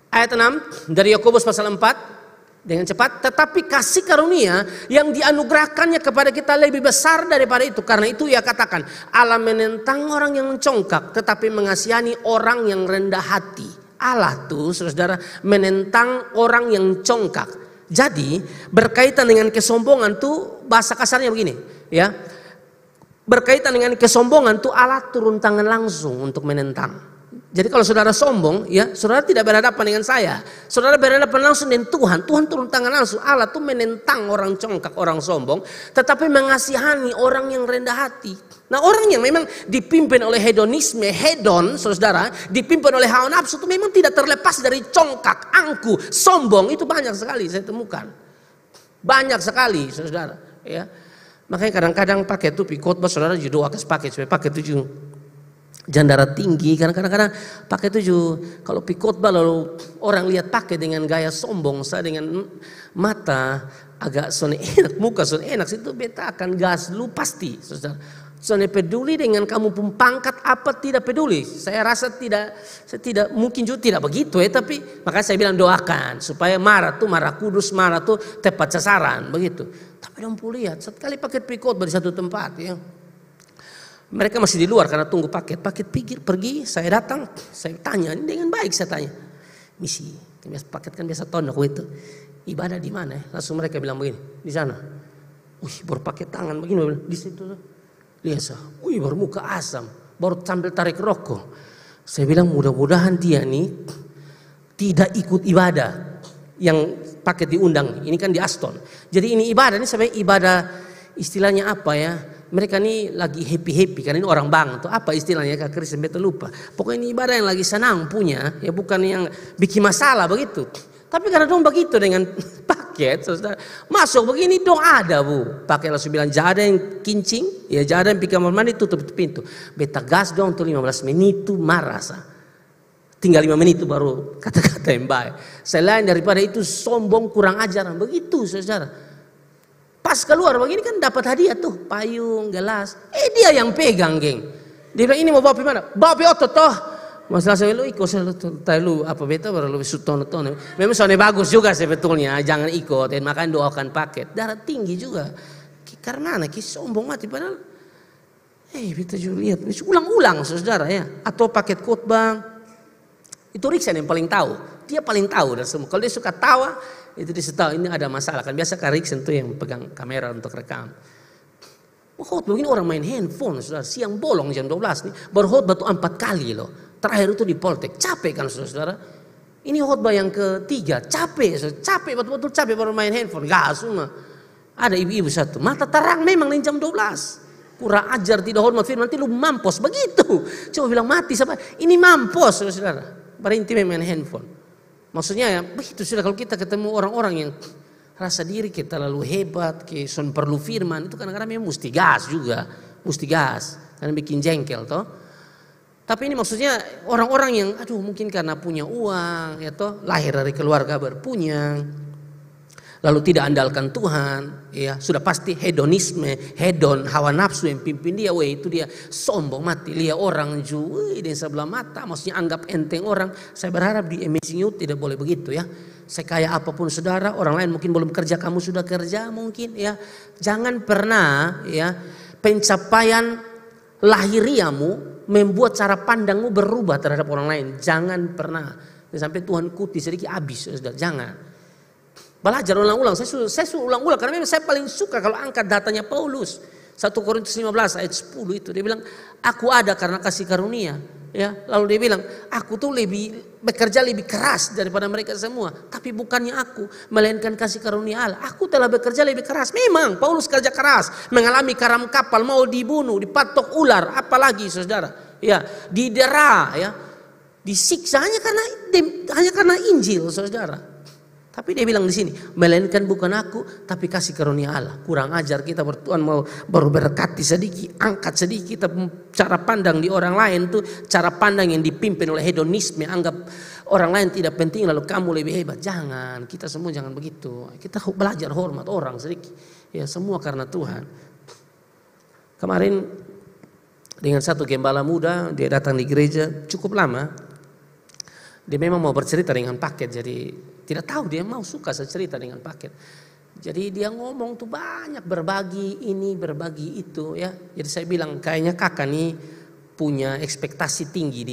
Ayat 6 dari Yakobus pasal 4 dengan cepat. Tetapi kasih karunia yang dianugerahkannya kepada kita lebih besar daripada itu. Karena itu ia katakan, Allah menentang orang yang mencongkak tetapi mengasihani orang yang rendah hati. Allah tuh saudara menentang orang yang congkak. Jadi berkaitan dengan kesombongan tuh bahasa kasarnya begini ya. Berkaitan dengan kesombongan tuh Allah turun tangan langsung untuk menentang. Jadi kalau saudara sombong ya, saudara tidak berhadapan dengan saya. Saudara berhadapan langsung dengan Tuhan. Tuhan turun tangan langsung. Allah tuh menentang orang congkak, orang sombong, tetapi mengasihani orang yang rendah hati. Nah, orang yang memang dipimpin oleh hedonisme, hedon, saudara, dipimpin oleh hawa nafsu itu memang tidak terlepas dari congkak, angkuh, sombong. Itu banyak sekali saya temukan. Banyak sekali, saudara, ya. Makanya kadang-kadang pakai topi khotbah saudara juga akan pakai supaya pakai tujuh jandara tinggi. Kadang-kadang pakai tujuh kalau khotbah lalu orang lihat pakai dengan gaya sombong, saya dengan mata agak sone enak, muka sone enak, itu beta akan gas lu pasti, saudara. Soalnya peduli dengan kamu pun pangkat apa tidak peduli. Saya rasa saya tidak mungkin juga tidak begitu ya. Tapi makanya saya bilang doakan supaya marah kudus, marah tuh tepat sasaran begitu. Tapi dong lihat sekali paket khotbah di satu tempat ya. Mereka masih di luar karena tunggu paket pergi. Saya datang, saya tanya dengan baik saya tanya. Misi, paket kan biasa tahun aku itu. Ibadah di mana? Langsung mereka bilang begini, di sana. Baru pakai tangan begini di situ. Lihat, baru muka asam, baru sambil tarik rokok. Saya bilang mudah-mudahan dia nih tidak ikut ibadah yang pakai diundang. Ini kan di Aston. Jadi ini ibadah, ini sebenarnya ibadah istilahnya apa ya? Mereka ini lagi happy karena ini orang bang. Atau apa istilahnya? Kak Kristen beta lupa. Pokoknya ini ibadah yang lagi senang punya, ya bukan yang bikin masalah begitu. Tapi karena dong begitu dengan paket, saudara, masuk begini dong ada bu. Pakai langsung bilang jangan ada yang kincing, ya jangan ada yang pergi kamar mandi, tutup pintu. Beta gas dong tuh 15 menit itu marah sah. Tinggal 5 menit itu baru kata-kata yang baik. Selain daripada itu sombong kurang ajaran begitu saudara. Pas keluar begini kan dapat hadiah tuh payung, gelas. Dia yang pegang geng. Dia bilang ini mau bawa ke mana? Bawa ke otot toh. Masalah saya lu ikut lu apa beta baru lebih suton. Memang soalnya bagus juga sebetulnya, jangan ikut dan makan doakan paket. Darah tinggi juga. Karena anak sombong mati padahal beta juga lihat ulang-ulang saudara ya. Atau paket khotbah. Itu Riksen yang paling tahu. Dia paling tahu dan semua. Kalau dia suka tawa, itu dia tahu ini ada masalah. Kan biasa Kak Riksen tuh yang pegang kamera untuk rekam. Khotbah ini orang main handphone saudara. Siang bolong jam 12 nih. Baru khotbah tuh 4 kali loh. Terakhir itu di Poltek, capek kan saudara. Ini khotbah yang ketiga, capek betul-betul capek baru main handphone, gas semua. Ada ibu-ibu satu, mata terang memang jam 12. Kurang ajar tidak hormat firman, nanti lu mampus begitu. Coba bilang mati siapa? Ini mampus saudara. Berhenti main handphone. Maksudnya ya begitu sudah kalau kita ketemu orang-orang yang rasa diri kita lalu hebat, son perlu firman itu kadang-kadang memang mesti gas juga, karena bikin jengkel toh. Tapi ini maksudnya orang-orang yang mungkin karena punya uang ya toh, lahir dari keluarga berpunya, lalu tidak andalkan Tuhan, ya sudah pasti hedon, hawa nafsu yang pimpin dia, itu dia sombong mati, lihat orang juga di sebelah mata, maksudnya anggap enteng orang. Saya berharap di Amazing Youth tidak boleh begitu ya. Sekaya apapun saudara, orang lain mungkin belum kerja, kamu sudah kerja mungkin ya. Jangan pernah ya pencapaian lahiriamu membuat cara pandangmu berubah terhadap orang lain. Jangan pernah. Sampai Tuhan kuti sedikit habis. Jangan. Belajar ulang-ulang. Saya ulang-ulang karena memang saya paling suka kalau angkat datanya Paulus. 1 Korintus 15 ayat 10 itu. Dia bilang, aku ada karena kasih karunia. Ya, lalu dia bilang, aku tuh bekerja lebih keras daripada mereka semua. Tapi bukannya aku, melainkan kasih karunia Allah. Aku telah bekerja lebih keras. Memang Paulus kerja keras, mengalami karam kapal, mau dibunuh, dipatok ular, apalagi saudara. Ya, didera, ya, disiksa hanya karena Injil, saudara. Tapi dia bilang di sini, melainkan bukan aku, tapi kasih karunia Allah. Kurang ajar kita bertuhan mau baru berkati sedikit, angkat sedikit kita cara pandang di orang lain tuh cara pandang yang dipimpin oleh hedonisme, anggap orang lain tidak penting lalu kamu lebih hebat. Jangan, kita semua jangan begitu. Kita belajar hormat orang sedikit. Ya semua karena Tuhan. Kemarin dengan satu gembala muda, dia datang di gereja cukup lama. Dia memang mau bercerita dengan paket, jadi tidak tahu dia mau suka cerita dengan paket. Jadi dia ngomong tuh banyak berbagi ini, berbagi itu ya. Jadi saya bilang kayaknya kakak nih punya ekspektasi tinggi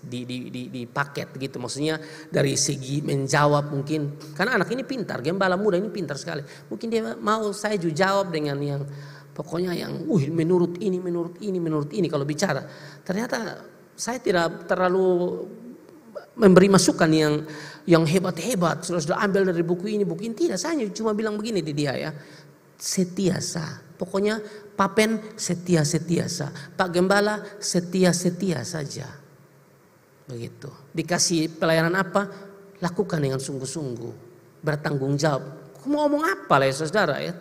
di paket gitu. Maksudnya dari segi menjawab mungkin. Karena anak ini pintar, gembala muda ini pintar sekali. Mungkin dia mau saya juga jawab dengan yang pokoknya yang menurut ini kalau bicara. Ternyata saya tidak terlalu memberi masukan yang hebat-hebat, sudah ambil dari buku ini tidak. Saya cuma bilang begini di dia ya, setiasa. Pokoknya Papen setia-setiasa, Pak Gembala setia-setia saja. Begitu. Dikasih pelayanan apa, lakukan dengan sungguh-sungguh, bertanggung jawab. Mau ngomong apa lah ya saudara ya?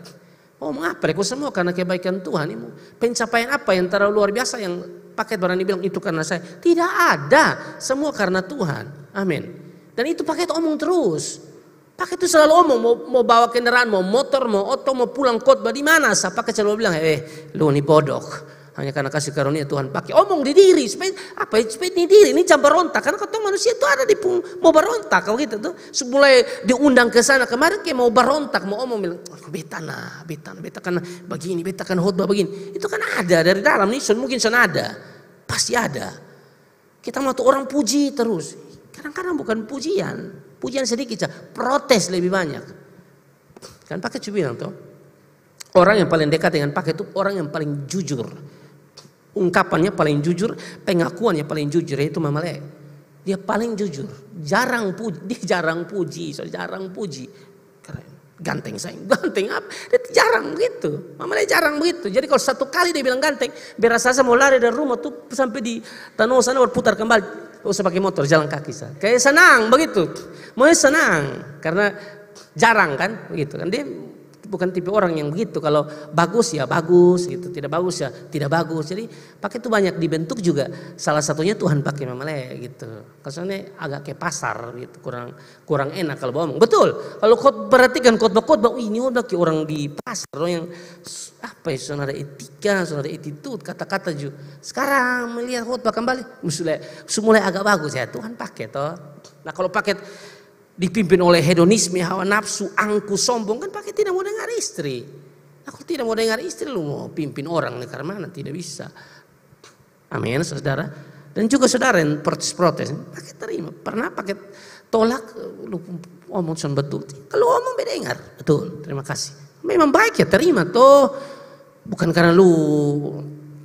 Mau ngomong apa? Aku semua karena kebaikan Tuhan. Pencapaian apa yang terlalu luar biasa yang paket berani bilang itu karena saya? Tidak ada, semua karena Tuhan. Amin. Dan itu paket omong terus. Paket itu selalu omong, mau bawa kendaraan, mau motor, mau oto, mau pulang khotbah di mana? Saya pakai selalu bilang, lu ini bodoh. Hanya karena kasih karunia Tuhan pakai omong di diri, supaya ini diri, ini jam berontak. Karena kata manusia itu ada di mau berontak, kalau gitu tuh. Mulai diundang ke sana kemarin kayak mau berontak, mau omong bilang, beta karena begini, beta kan khotbah begini. Itu kan ada dari dalam nih, mungkin ada, pasti ada. Kita mau tuh orang puji terus. Kadang-kadang bukan pujian sedikit, protes lebih banyak. Kan pakai cuma bilang tuh, orang yang paling dekat dengan pakai itu orang yang paling jujur. Ungkapannya paling jujur, pengakuannya paling jujur, yaitu Mama Le. Dia paling jujur, jarang puji. Keren. Ganteng sayang, ganteng apa? Dia jarang begitu. Mama Le jarang begitu. Jadi kalau satu kali dia bilang ganteng, berasa mau lari dari rumah tuh sampai di Tanah sana berputar kembali. usah pakai motor, jalan kaki saja. Kayak senang begitu. Mau senang karena jarang kan begitu kan, dia bukan tipe orang yang begitu. Kalau bagus ya bagus gitu, tidak bagus ya tidak bagus. Jadi pakai itu banyak dibentuk juga. Salah satunya Tuhan pakai memang gitu. Kesannya agak kayak pasar gitu, kurang enak kalau ngomong. Betul. Kalau kau perhatikan khotbah-khotbah, ini udah kayak orang di pasar, orang yang apa ya, saudara etika, saudara attitude, kata-kata juga. Sekarang melihat khotbah kembali, mulai agak bagus ya, Tuhan pakai toh. Nah kalau pakai dipimpin oleh hedonisme, hawa nafsu, angku, sombong, kan pakai tidak mau dengar istri. Aku tidak mau dengar istri, lu mau pimpin orang negara mana? Tidak bisa. Amin, saudara. Dan juga saudara yang protes, pakai terima. Pernah pakai tolak, lu omong betul. Kalau omong dengar, betul. Terima kasih. Memang baik ya terima toh. Bukan karena lu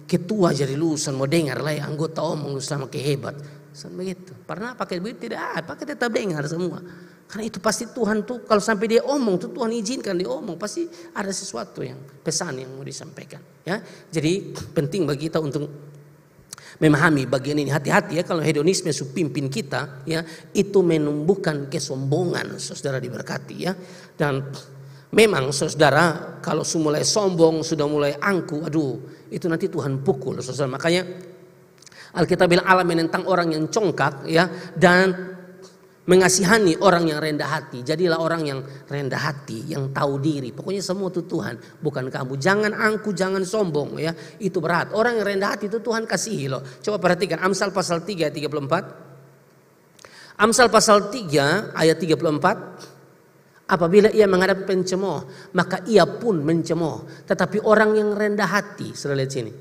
ketua jadi lu mau dengar lah ya, anggota omong lu sama kehebat. Begitu. Pernah pakai begitu? Tidak, pakai tetap dengar semua. Karena itu pasti Tuhan tuh kalau sampai dia omong tuh Tuhan izinkan dia omong, pasti ada sesuatu yang pesan yang mau disampaikan. Ya, jadi penting bagi kita untuk memahami bagian ini. Hati-hati ya kalau hedonisme pimpin kita, ya itu menumbuhkan kesombongan. Saudara diberkati ya. Dan memang saudara kalau sudah mulai sombong, sudah mulai angku, aduh itu nanti Tuhan pukul saudara. Makanya Alkitab bilang Allah menentang orang yang congkak ya, dan mengasihani orang yang rendah hati. Jadilah orang yang rendah hati, yang tahu diri. Pokoknya semua itu Tuhan, bukan kamu. Jangan angku, jangan sombong ya. Itu berat. Orang yang rendah hati itu Tuhan kasihi loh. Coba perhatikan Amsal pasal 3 ayat 34. Amsal pasal 3 ayat 34. Apabila ia menghadapi pencemooh, maka ia pun mencemooh. Tetapi orang yang rendah hati, sudah lihat sini,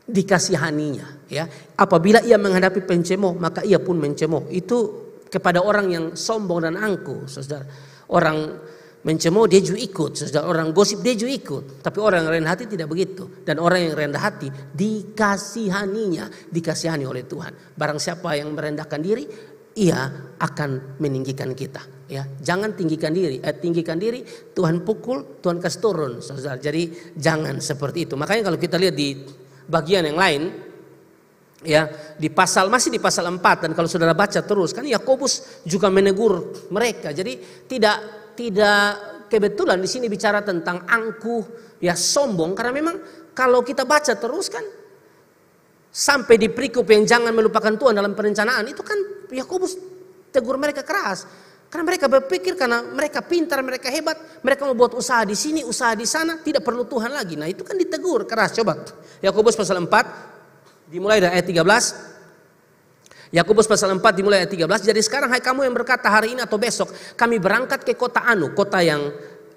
dikasihaninya ya. Apabila ia menghadapi pencemooh, maka ia pun mencemooh. Itu kepada orang yang sombong dan angkuh, saudara. Orang mencemooh dia juga ikut, saudara. Orang gosip dia juga ikut. Tapi orang yang rendah hati tidak begitu. Dan orang yang rendah hati dikasihaninya, dikasihani oleh Tuhan. Barang siapa yang merendahkan diri, ia akan meninggikan kita. Ya, jangan tinggikan diri. Tinggikan diri, Tuhan pukul, Tuhan kasih turun, saudara. Jadi jangan seperti itu. Makanya kalau kita lihat di bagian yang lain, ya masih di pasal 4, dan kalau saudara baca terus kan Yakobus juga menegur mereka. Jadi tidak kebetulan di sini bicara tentang angkuh ya, sombong, karena memang kalau kita baca terus kan sampai di perikop yang jangan melupakan Tuhan dalam perencanaan itu kan Yakobus tegur mereka keras. Karena mereka berpikir karena mereka pintar, mereka hebat, mereka mau buat usaha di sini, usaha di sana, tidak perlu Tuhan lagi. Nah itu kan ditegur keras. Coba Yakobus pasal 4 dimulai dari ayat 13. Yakobus pasal 4 dimulai ayat 13. Jadi sekarang hai kamu yang berkata hari ini atau besok kami berangkat ke kota Anu, kota yang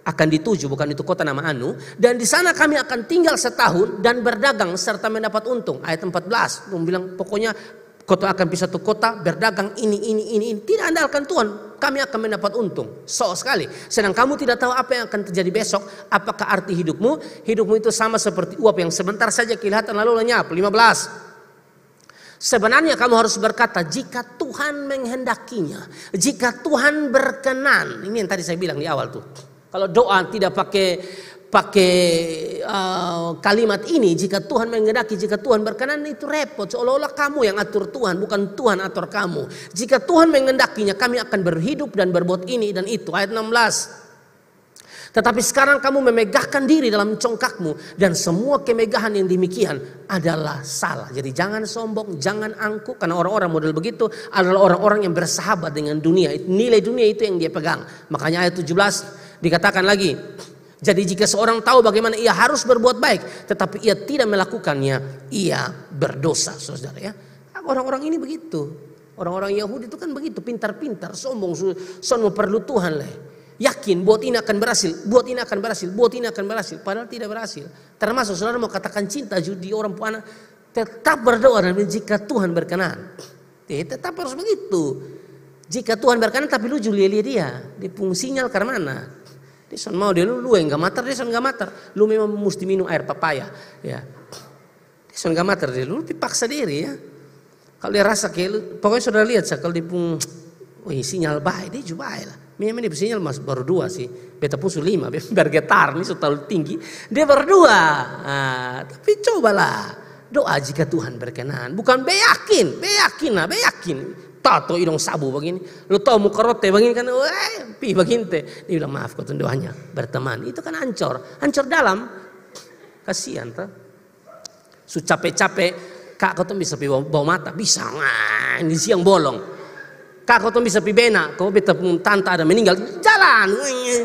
akan dituju, bukan itu kota nama Anu, dan di sana kami akan tinggal setahun dan berdagang serta mendapat untung. Ayat 14 bilang pokoknya kota akan pisah satu kota, berdagang ini. Tidak andalkan Tuhan, kami akan mendapat untung. So sekali. Sedang kamu tidak tahu apa yang akan terjadi besok. Apakah arti hidupmu? Hidupmu itu sama seperti uap yang sebentar saja kelihatan lalu lenyap. 15. Sebenarnya kamu harus berkata jika Tuhan menghendakinya, jika Tuhan berkenan. Ini yang tadi saya bilang di awal tuh. Kalau doa tidak pakai kalimat ini, jika Tuhan menghendaki, jika Tuhan berkenan, itu repot. Seolah-olah kamu yang atur Tuhan, bukan Tuhan atur kamu. Jika Tuhan menghendakinya, kami akan berhidup dan berbuat ini dan itu. Ayat 16. Tetapi sekarang kamu memegahkan diri dalam congkakmu, dan semua kemegahan yang demikian adalah salah. Jadi jangan sombong, jangan angkuh, karena orang-orang model begitu adalah orang-orang yang bersahabat dengan dunia. Nilai dunia itu yang dia pegang. Makanya ayat 17 dikatakan lagi, jadi jika seorang tahu bagaimana ia harus berbuat baik, tetapi ia tidak melakukannya, ia berdosa, saudara ya. Orang-orang ini begitu. Orang-orang Yahudi itu kan begitu, pintar-pintar, sombong, sombong perlu Tuhan lah. Yakin buat ini akan berhasil, buat ini akan berhasil, buat ini akan berhasil, padahal tidak berhasil. Termasuk saudara mau katakan cinta judi orang puana, tetap berdoa dan jika Tuhan berkenan. Tetap harus begitu. Jika Tuhan berkenan tapi lu julia dia, di sinyal ke mana? Dia mau dia lu yang gak mater, dia enggak mater. Lu memang mesti minum air papaya, ya. Dia enggak mater, dia lu dipaksa diri ya. Kalau dia rasa kayak lu, pokoknya saudara lihat kalau dia pun sinyal baik, dia juga baik lah. Memang dia sinyal mas baru 2 sih. Beta pusu 5, bergetar nih terlalu tinggi. Dia baru 2. Nah, tapi cobalah Doa jika Tuhan berkenan. Bukan beyakin lah, beyakin. Tato idong sabu begini. Lu tahu muka rote begini kan, pi begini teh. Dia bilang maaf kau doanya berteman. Itu kan hancur dalam. Kasihan tuh. Su capek-capek, kak kau tuh bisa pi bau mata, bisa. Nah, ini siang bolong. Kak kau tuh bisa pi bena, kau beta pun tante ada meninggal, jalan.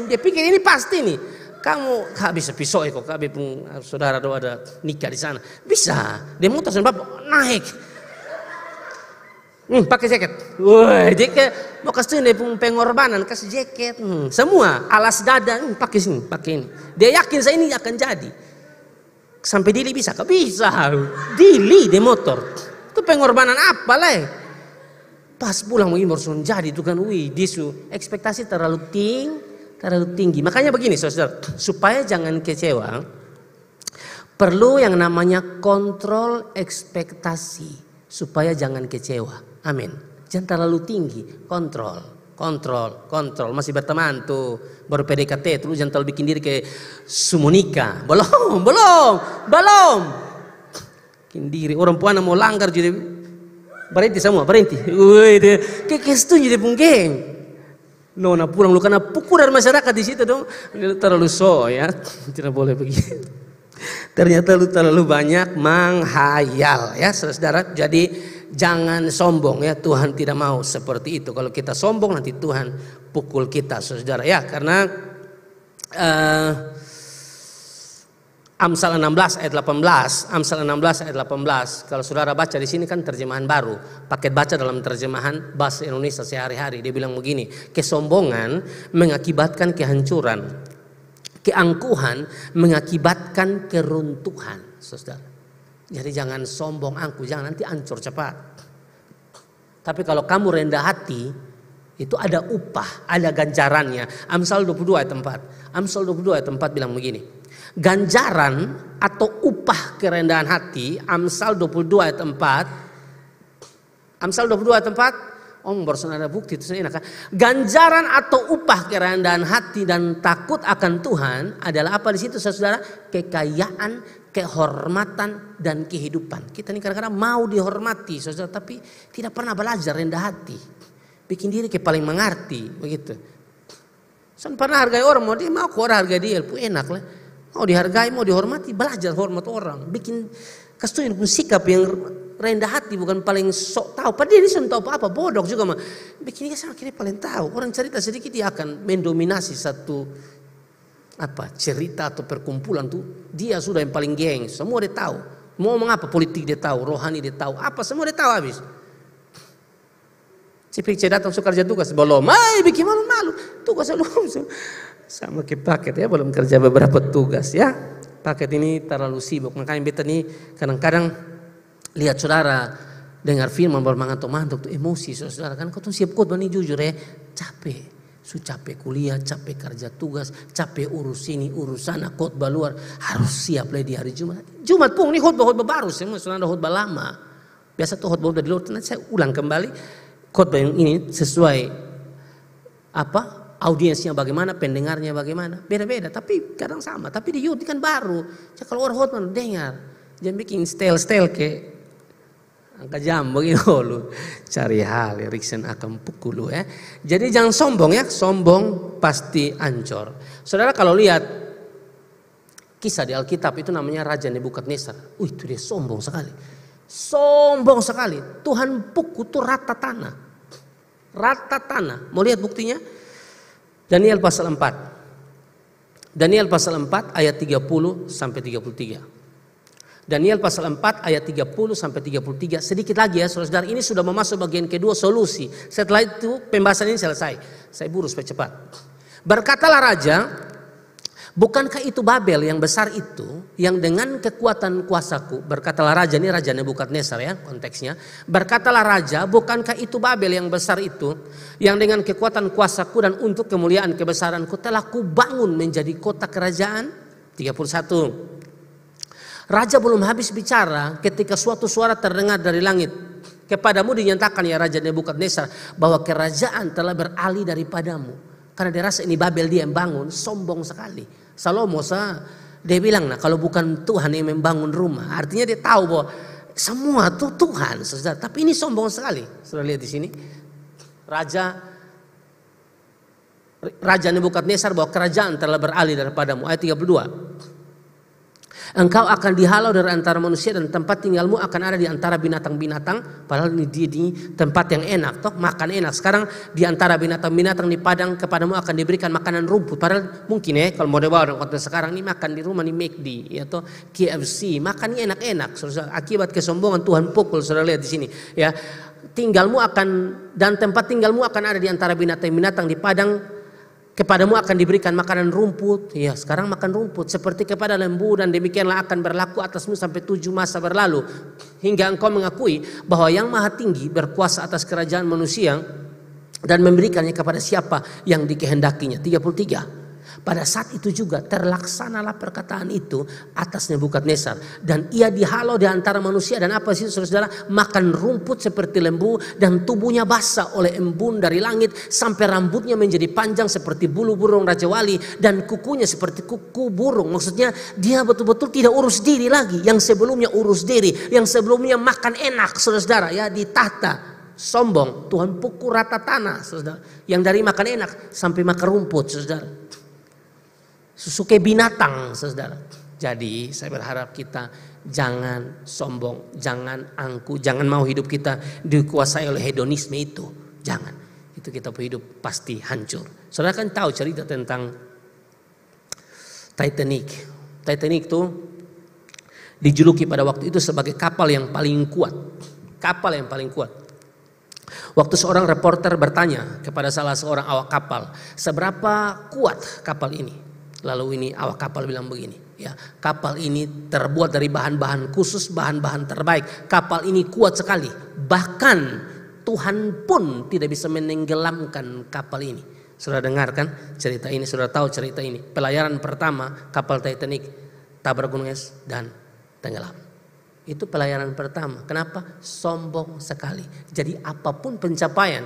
Dia pikir ini pasti nih. Kamu kak bisa pisau kok, kak pun saudara doa ada nikah di sana. Bisa. Dia motor sama bapak naik. Pakai jaket. Wah, jaket mau kasih ini pengorbanan, kasih jaket. Semua alas dada, pakai sini, pakai ini. Dia yakin saya ini akan jadi. Sampai Dili bisa, kak bisa. Dili di motor. Itu pengorbanan apa lah? Pas pulang begini baru jadi itu kan, disu ekspektasi terlalu tinggi. Makanya begini, saudara, supaya jangan kecewa, perlu yang namanya kontrol ekspektasi supaya jangan kecewa. Amin. Jangan terlalu tinggi, kontrol. Masih berteman tuh, baru PDKT, terus jangan terlalu bikin diri kayak Sumonika. Belum. Bikin diri orang puana mau langgar jadi berhenti semua, berhenti. Kayak setuju dia pun geng. Nona pulang lu karena pukul dari masyarakat di situ dong. Terlalu ya, tidak boleh begitu. Ternyata lu terlalu banyak menghayal ya, saudara. Jadi jangan sombong ya, Tuhan tidak mau seperti itu. Kalau kita sombong nanti Tuhan pukul kita, saudara ya. Karena Amsal 16 ayat 18. Kalau saudara baca di sini kan terjemahan baru. Paket baca dalam terjemahan bahasa Indonesia sehari-hari. Dia bilang begini, kesombongan mengakibatkan kehancuran. Keangkuhan mengakibatkan keruntuhan, saudara. Jadi jangan sombong angkuh, jangan nanti hancur cepat. Tapi kalau kamu rendah hati, itu ada upah, ada ganjarannya. Amsal 22 ayat 4. Amsal 22 ayat 4 bilang begini. Ganjaran atau upah kerendahan hati, Amsal 22 ayat 4. Amsal 22 ayat 4. Barusan ada bukti itu enak kan? Ganjaran atau upah kerendahan hati dan takut akan Tuhan adalah apa di situ, saudara? Kekayaan, kehormatan dan kehidupan. Kita ini kadang-kadang mau dihormati, saudara, tapi tidak pernah belajar rendah hati. Bikin diri kayak paling mengerti, begitu. Saya pernah hargai orang, mau dia mau orang hargai dia, enak lah. Mau dihargai, mau dihormati, belajar hormat orang. Bikin kasih sikap yang rendah hati, bukan paling sok tahu. Padahal dia tidak tahu apa-apa, bodoh juga mah. Bikin dia sama kira paling tahu. Orang cerita sedikit dia akan mendominasi satu cerita atau perkumpulan tuh. Dia sudah yang paling geng, semua dia tahu. Mau ngomong apa, politik dia tahu, rohani dia tahu, apa semua dia tahu habis. Cipik datang suka kerja tugas belum, bikin malu-malu. Tugas belum sama ke paket ya, belum kerja beberapa tugas ya. Paket ini terlalu sibuk, makanya beta nih kadang-kadang lihat saudara dengar firman bermangantuk-mantuk tuh emosi saudara kan. Kau tuh siap khotbah nih jujur ya, capek. Capek kuliah, capek kerja tugas, capek urus ini, urus sana, khotbah luar. Harus siap lah di hari Jumat. Jumat pun ini khotbah baru, semua sudah ada khotbah lama. Biasa tuh khotbah udah di luar, nanti saya ulang kembali. Khotbah yang ini sesuai audiensnya bagaimana, pendengarnya bagaimana. Beda-beda, tapi kadang sama. Tapi di YouTube kan baru. Jadi kalau orang khotbah dengar. Jangan bikin style-style kayak angka jam begini lu cari hal Riksen akan pukul lu ya. Jadi jangan sombong ya, sombong pasti hancur. Saudara kalau lihat kisah di Alkitab itu namanya Raja Nebukadnezar. Itu dia sombong sekali. Sombong sekali. Tuhan pukul tuh rata tanah. Rata tanah. Mau lihat buktinya? Daniel pasal 4. Daniel pasal 4 ayat 30 sampai 33. Daniel pasal 4 ayat 30 sampai 33. Sedikit lagi ya saudara, ini sudah memasuki bagian kedua solusi. Setelah itu pembahasan ini selesai. Saya buru supaya cepat. Berkatalah raja, bukankah itu Babel yang besar itu, yang dengan kekuatan kuasaku, berkatalah raja, ini Raja Nebukadnezar ya konteksnya. Berkatalah raja, bukankah itu Babel yang besar itu, yang dengan kekuatan kuasaku dan untuk kemuliaan kebesaranku telah kubangun menjadi kota kerajaan. 31. Raja belum habis bicara ketika suatu suara terdengar dari langit. Kepadamu dinyatakan ya Raja Nebukadnezar bahwa kerajaan telah beralih daripadamu. Karena dia rasa ini Babel dia yang bangun, sombong sekali. Salomo Dia bilang, nah kalau bukan Tuhan yang membangun rumah, artinya dia tahu bahwa semua itu Tuhan, saudara. Tapi ini sombong sekali. Saudara lihat di sini, Raja Nebukadnezar bahwa kerajaan telah beralih daripadamu. Ayat 32. Engkau akan dihalau dari antara manusia dan tempat tinggalmu akan ada di antara binatang-binatang. Padahal ini di tempat yang enak, toh makan enak. Sekarang di antara binatang-binatang di padang kepadamu akan diberikan makanan rumput. Padahal mungkin kalau mau dibawa dengan konteks sekarang ini makan di rumah nih McD, ya toh KFC, makan ini enak-enak. Saudara, akibat kesombongan Tuhan pukul. Saudara lihat di sini, ya. Dan tempat tinggalmu akan ada di antara binatang-binatang di padang. Kepadamu akan diberikan makanan rumput. Ya, sekarang makan rumput seperti kepada lembu, dan demikianlah akan berlaku atasmu sampai 7 masa berlalu, hingga engkau mengakui bahwa Yang Maha Tinggi berkuasa atas kerajaan manusia dan memberikannya kepada siapa yang dikehendakinya. 33. Pada saat itu juga terlaksanalah perkataan itu atas Nebukadnezar, dan ia dihalau di antara manusia. Dan apa sih saudara? Makan rumput seperti lembu, dan tubuhnya basah oleh embun dari langit, sampai rambutnya menjadi panjang seperti bulu burung Raja Wali, dan kukunya seperti kuku burung. Maksudnya dia betul-betul tidak urus diri lagi. Yang sebelumnya urus diri, yang sebelumnya makan enak, saudara, ya, di tahta. Sombong, Tuhan pukul rata tanah, saudara. Yang dari makan enak sampai makan rumput, saudara. Susu kayak binatang, saudara. Jadi saya berharap kita jangan sombong, jangan angku, jangan mau hidup kita dikuasai oleh hedonisme itu. Jangan. Itu kita hidup pasti hancur. Saudara kan tahu cerita tentang Titanic. Titanic itu dijuluki pada waktu itu sebagai kapal yang paling kuat. Kapal yang paling kuat. Waktu seorang reporter bertanya kepada salah seorang awak kapal, seberapa kuat kapal ini? Lalu ini awak kapal bilang begini, ya, kapal ini terbuat dari bahan-bahan khusus, bahan-bahan terbaik. Kapal ini kuat sekali. Bahkan Tuhan pun tidak bisa menenggelamkan kapal ini. Saudara dengarkan cerita ini, saudara tahu cerita ini. Pelayaran pertama kapal Titanic tabrak gunung es dan tenggelam. Itu pelayaran pertama. Kenapa? Sombong sekali. Jadi apapun pencapaian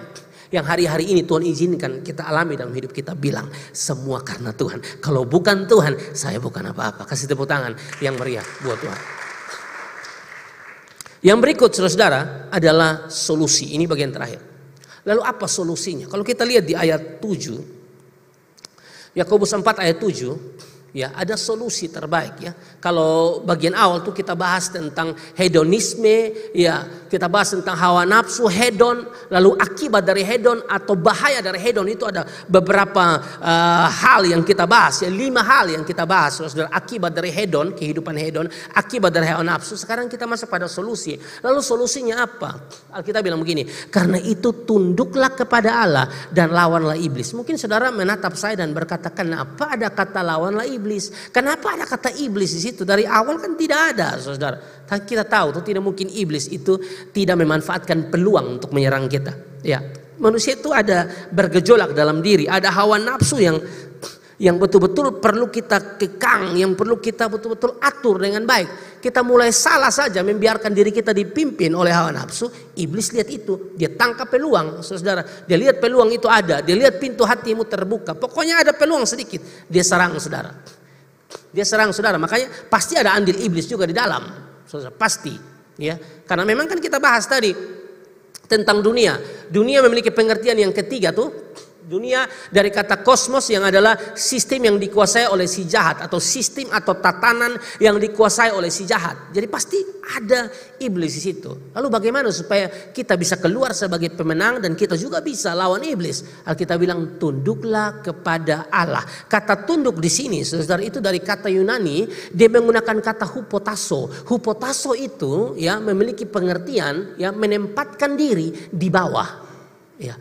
yang hari-hari ini Tuhan izinkan kita alami dalam hidup kita, bilang semua karena Tuhan. Kalau bukan Tuhan, saya bukan apa-apa. Kasih tepuk tangan yang meriah buat Tuhan. Yang berikut, saudara, adalah solusi. Ini bagian terakhir. Lalu apa solusinya? Kalau kita lihat di ayat 7, Yakobus 4 ayat 7, ya, ada solusi terbaik, ya. Kalau bagian awal tuh kita bahas tentang hedonisme, ya, kita bahas tentang hawa nafsu, hedon, lalu akibat dari hedon atau bahaya dari hedon. Itu ada beberapa hal yang kita bahas, ya, 5 hal yang kita bahas, saudara. Akibat dari hedon, kehidupan hedon, akibat dari hawa nafsu. Sekarang kita masuk pada solusi. Lalu solusinya apa? Alkitab bilang begini, karena itu tunduklah kepada Allah dan lawanlah iblis. Mungkin saudara menatap saya dan berkata, kenapa ada kata lawanlah iblis? Kenapa ada kata iblis di situ? Dari awal kan tidak ada, saudara. Kita tahu tuh tidak mungkin iblis itu tidak memanfaatkan peluang untuk menyerang kita. Ya, manusia itu ada bergejolak dalam diri, ada hawa nafsu yang betul-betul perlu kita kekang, yang perlu kita betul-betul atur dengan baik. Kita mulai salah saja membiarkan diri kita dipimpin oleh hawa nafsu. Iblis lihat itu, dia tangkap peluang, saudara. Dia lihat peluang itu ada, dia lihat pintu hatimu terbuka. Pokoknya ada peluang sedikit, dia serang, saudara. Dia serang, saudara. Makanya pasti ada andil iblis juga di dalam, saudara, pasti, ya. Karena memang kan kita bahas tadi tentang dunia. Dunia memiliki pengertian yang ketiga tuh. Dunia dari kata kosmos yang adalah sistem yang dikuasai oleh si jahat, atau sistem atau tatanan yang dikuasai oleh si jahat. Jadi pasti ada iblis di situ. Lalu bagaimana supaya kita bisa keluar sebagai pemenang dan kita juga bisa lawan iblis? Alkitab bilang tunduklah kepada Allah. Kata tunduk di sini, saudara, itu dari kata Yunani, dia menggunakan kata hupotasso. Hupotasso itu, ya, memiliki pengertian, ya, menempatkan diri di bawah, ya.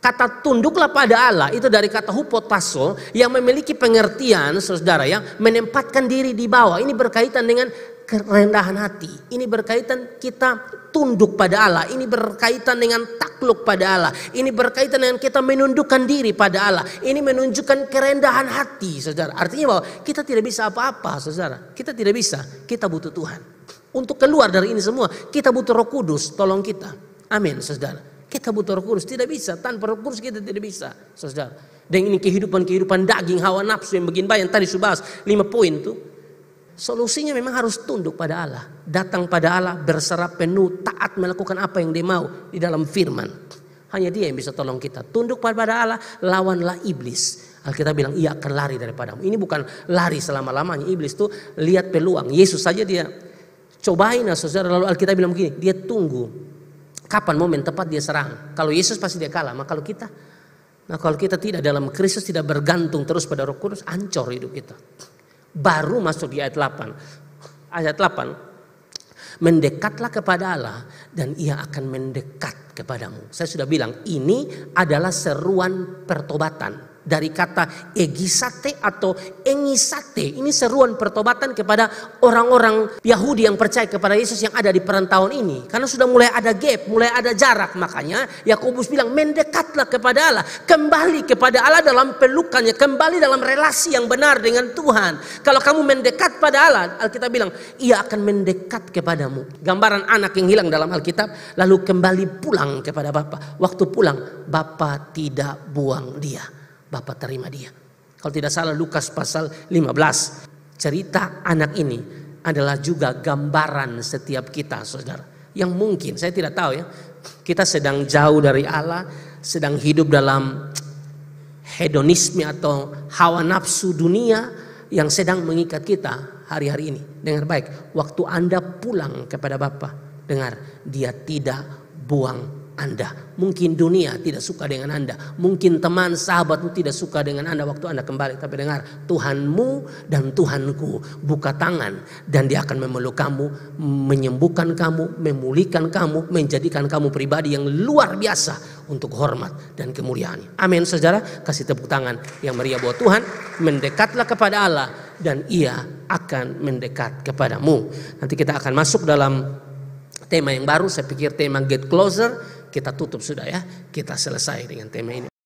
Kata tunduklah pada Allah itu dari kata hupotasso yang memiliki pengertian, saudara, ya, menempatkan diri di bawah. Ini berkaitan dengan kerendahan hati. Ini berkaitan kita tunduk pada Allah. Ini berkaitan dengan takluk pada Allah. Ini berkaitan dengan kita menundukkan diri pada Allah. Ini menunjukkan kerendahan hati, saudara. Artinya bahwa kita tidak bisa apa-apa, saudara. Kita tidak bisa. Kita butuh Tuhan. Untuk keluar dari ini semua, kita butuh Roh Kudus. Tolong kita. Amin, saudara. Kita butuh Roh Kudus, tidak bisa. Tanpa Roh Kudus kita tidak bisa, saudara. Dan ini kehidupan daging, hawa nafsu yang begini banyak. Tadi sudah bahas 5 poin tuh. Solusinya memang harus tunduk pada Allah. Datang pada Allah, berserah penuh, taat melakukan apa yang dia mau di dalam firman. Hanya dia yang bisa tolong kita. Tunduk pada Allah, lawanlah iblis. Alkitab bilang ia akan lari daripadamu. Ini bukan lari selama-lamanya. Iblis tuh lihat peluang. Yesus saja dia cobain saudara. Lalu Alkitab bilang begini, dia tunggu kapan momen tepat dia serang. Kalau Yesus pasti dia kalah. Kalau kita tidak dalam Kristus, tidak bergantung terus pada Roh Kudus, hancur hidup kita. Baru masuk di ayat 8. Ayat 8. Mendekatlah kepada Allah dan ia akan mendekat kepadamu. Saya sudah bilang ini adalah seruan pertobatan. Dari kata egisate atau engisate. Ini seruan pertobatan kepada orang-orang Yahudi yang percaya kepada Yesus yang ada di perantauan ini. Karena sudah mulai ada gap, mulai ada jarak. Makanya Yakobus bilang mendekatlah kepada Allah. Kembali kepada Allah dalam pelukannya. Kembali dalam relasi yang benar dengan Tuhan. Kalau kamu mendekat pada Allah, Alkitab bilang ia akan mendekat kepadamu. Gambaran anak yang hilang dalam Alkitab lalu kembali pulang kepada Bapa. Waktu pulang Bapa tidak buang dia. Bapa terima dia. Kalau tidak salah Lukas pasal 15. Cerita anak ini adalah juga gambaran setiap kita saudara. Yang mungkin saya tidak tahu ya. Kita sedang jauh dari Allah. Sedang hidup dalam hedonisme atau hawa nafsu dunia. Yang sedang mengikat kita hari-hari ini. Dengar baik. Waktu Anda pulang kepada Bapa. Dengar. Dia tidak buang Anda. Mungkin dunia tidak suka dengan Anda. Mungkin teman sahabatmu tidak suka dengan Anda waktu Anda kembali. Tapi dengar, Tuhanmu dan Tuhanku buka tangan. Dan dia akan memeluk kamu, menyembuhkan kamu, memulihkan kamu, menjadikan kamu pribadi yang luar biasa untuk hormat dan kemuliaan. Amin saudara. Kasih tepuk tangan yang meriah buat Tuhan. Mendekatlah kepada Allah dan ia akan mendekat kepadamu. Nanti kita akan masuk dalam tema yang baru. Saya pikir tema Get Closer. Kita tutup sudah ya. Kita selesai dengan tema ini.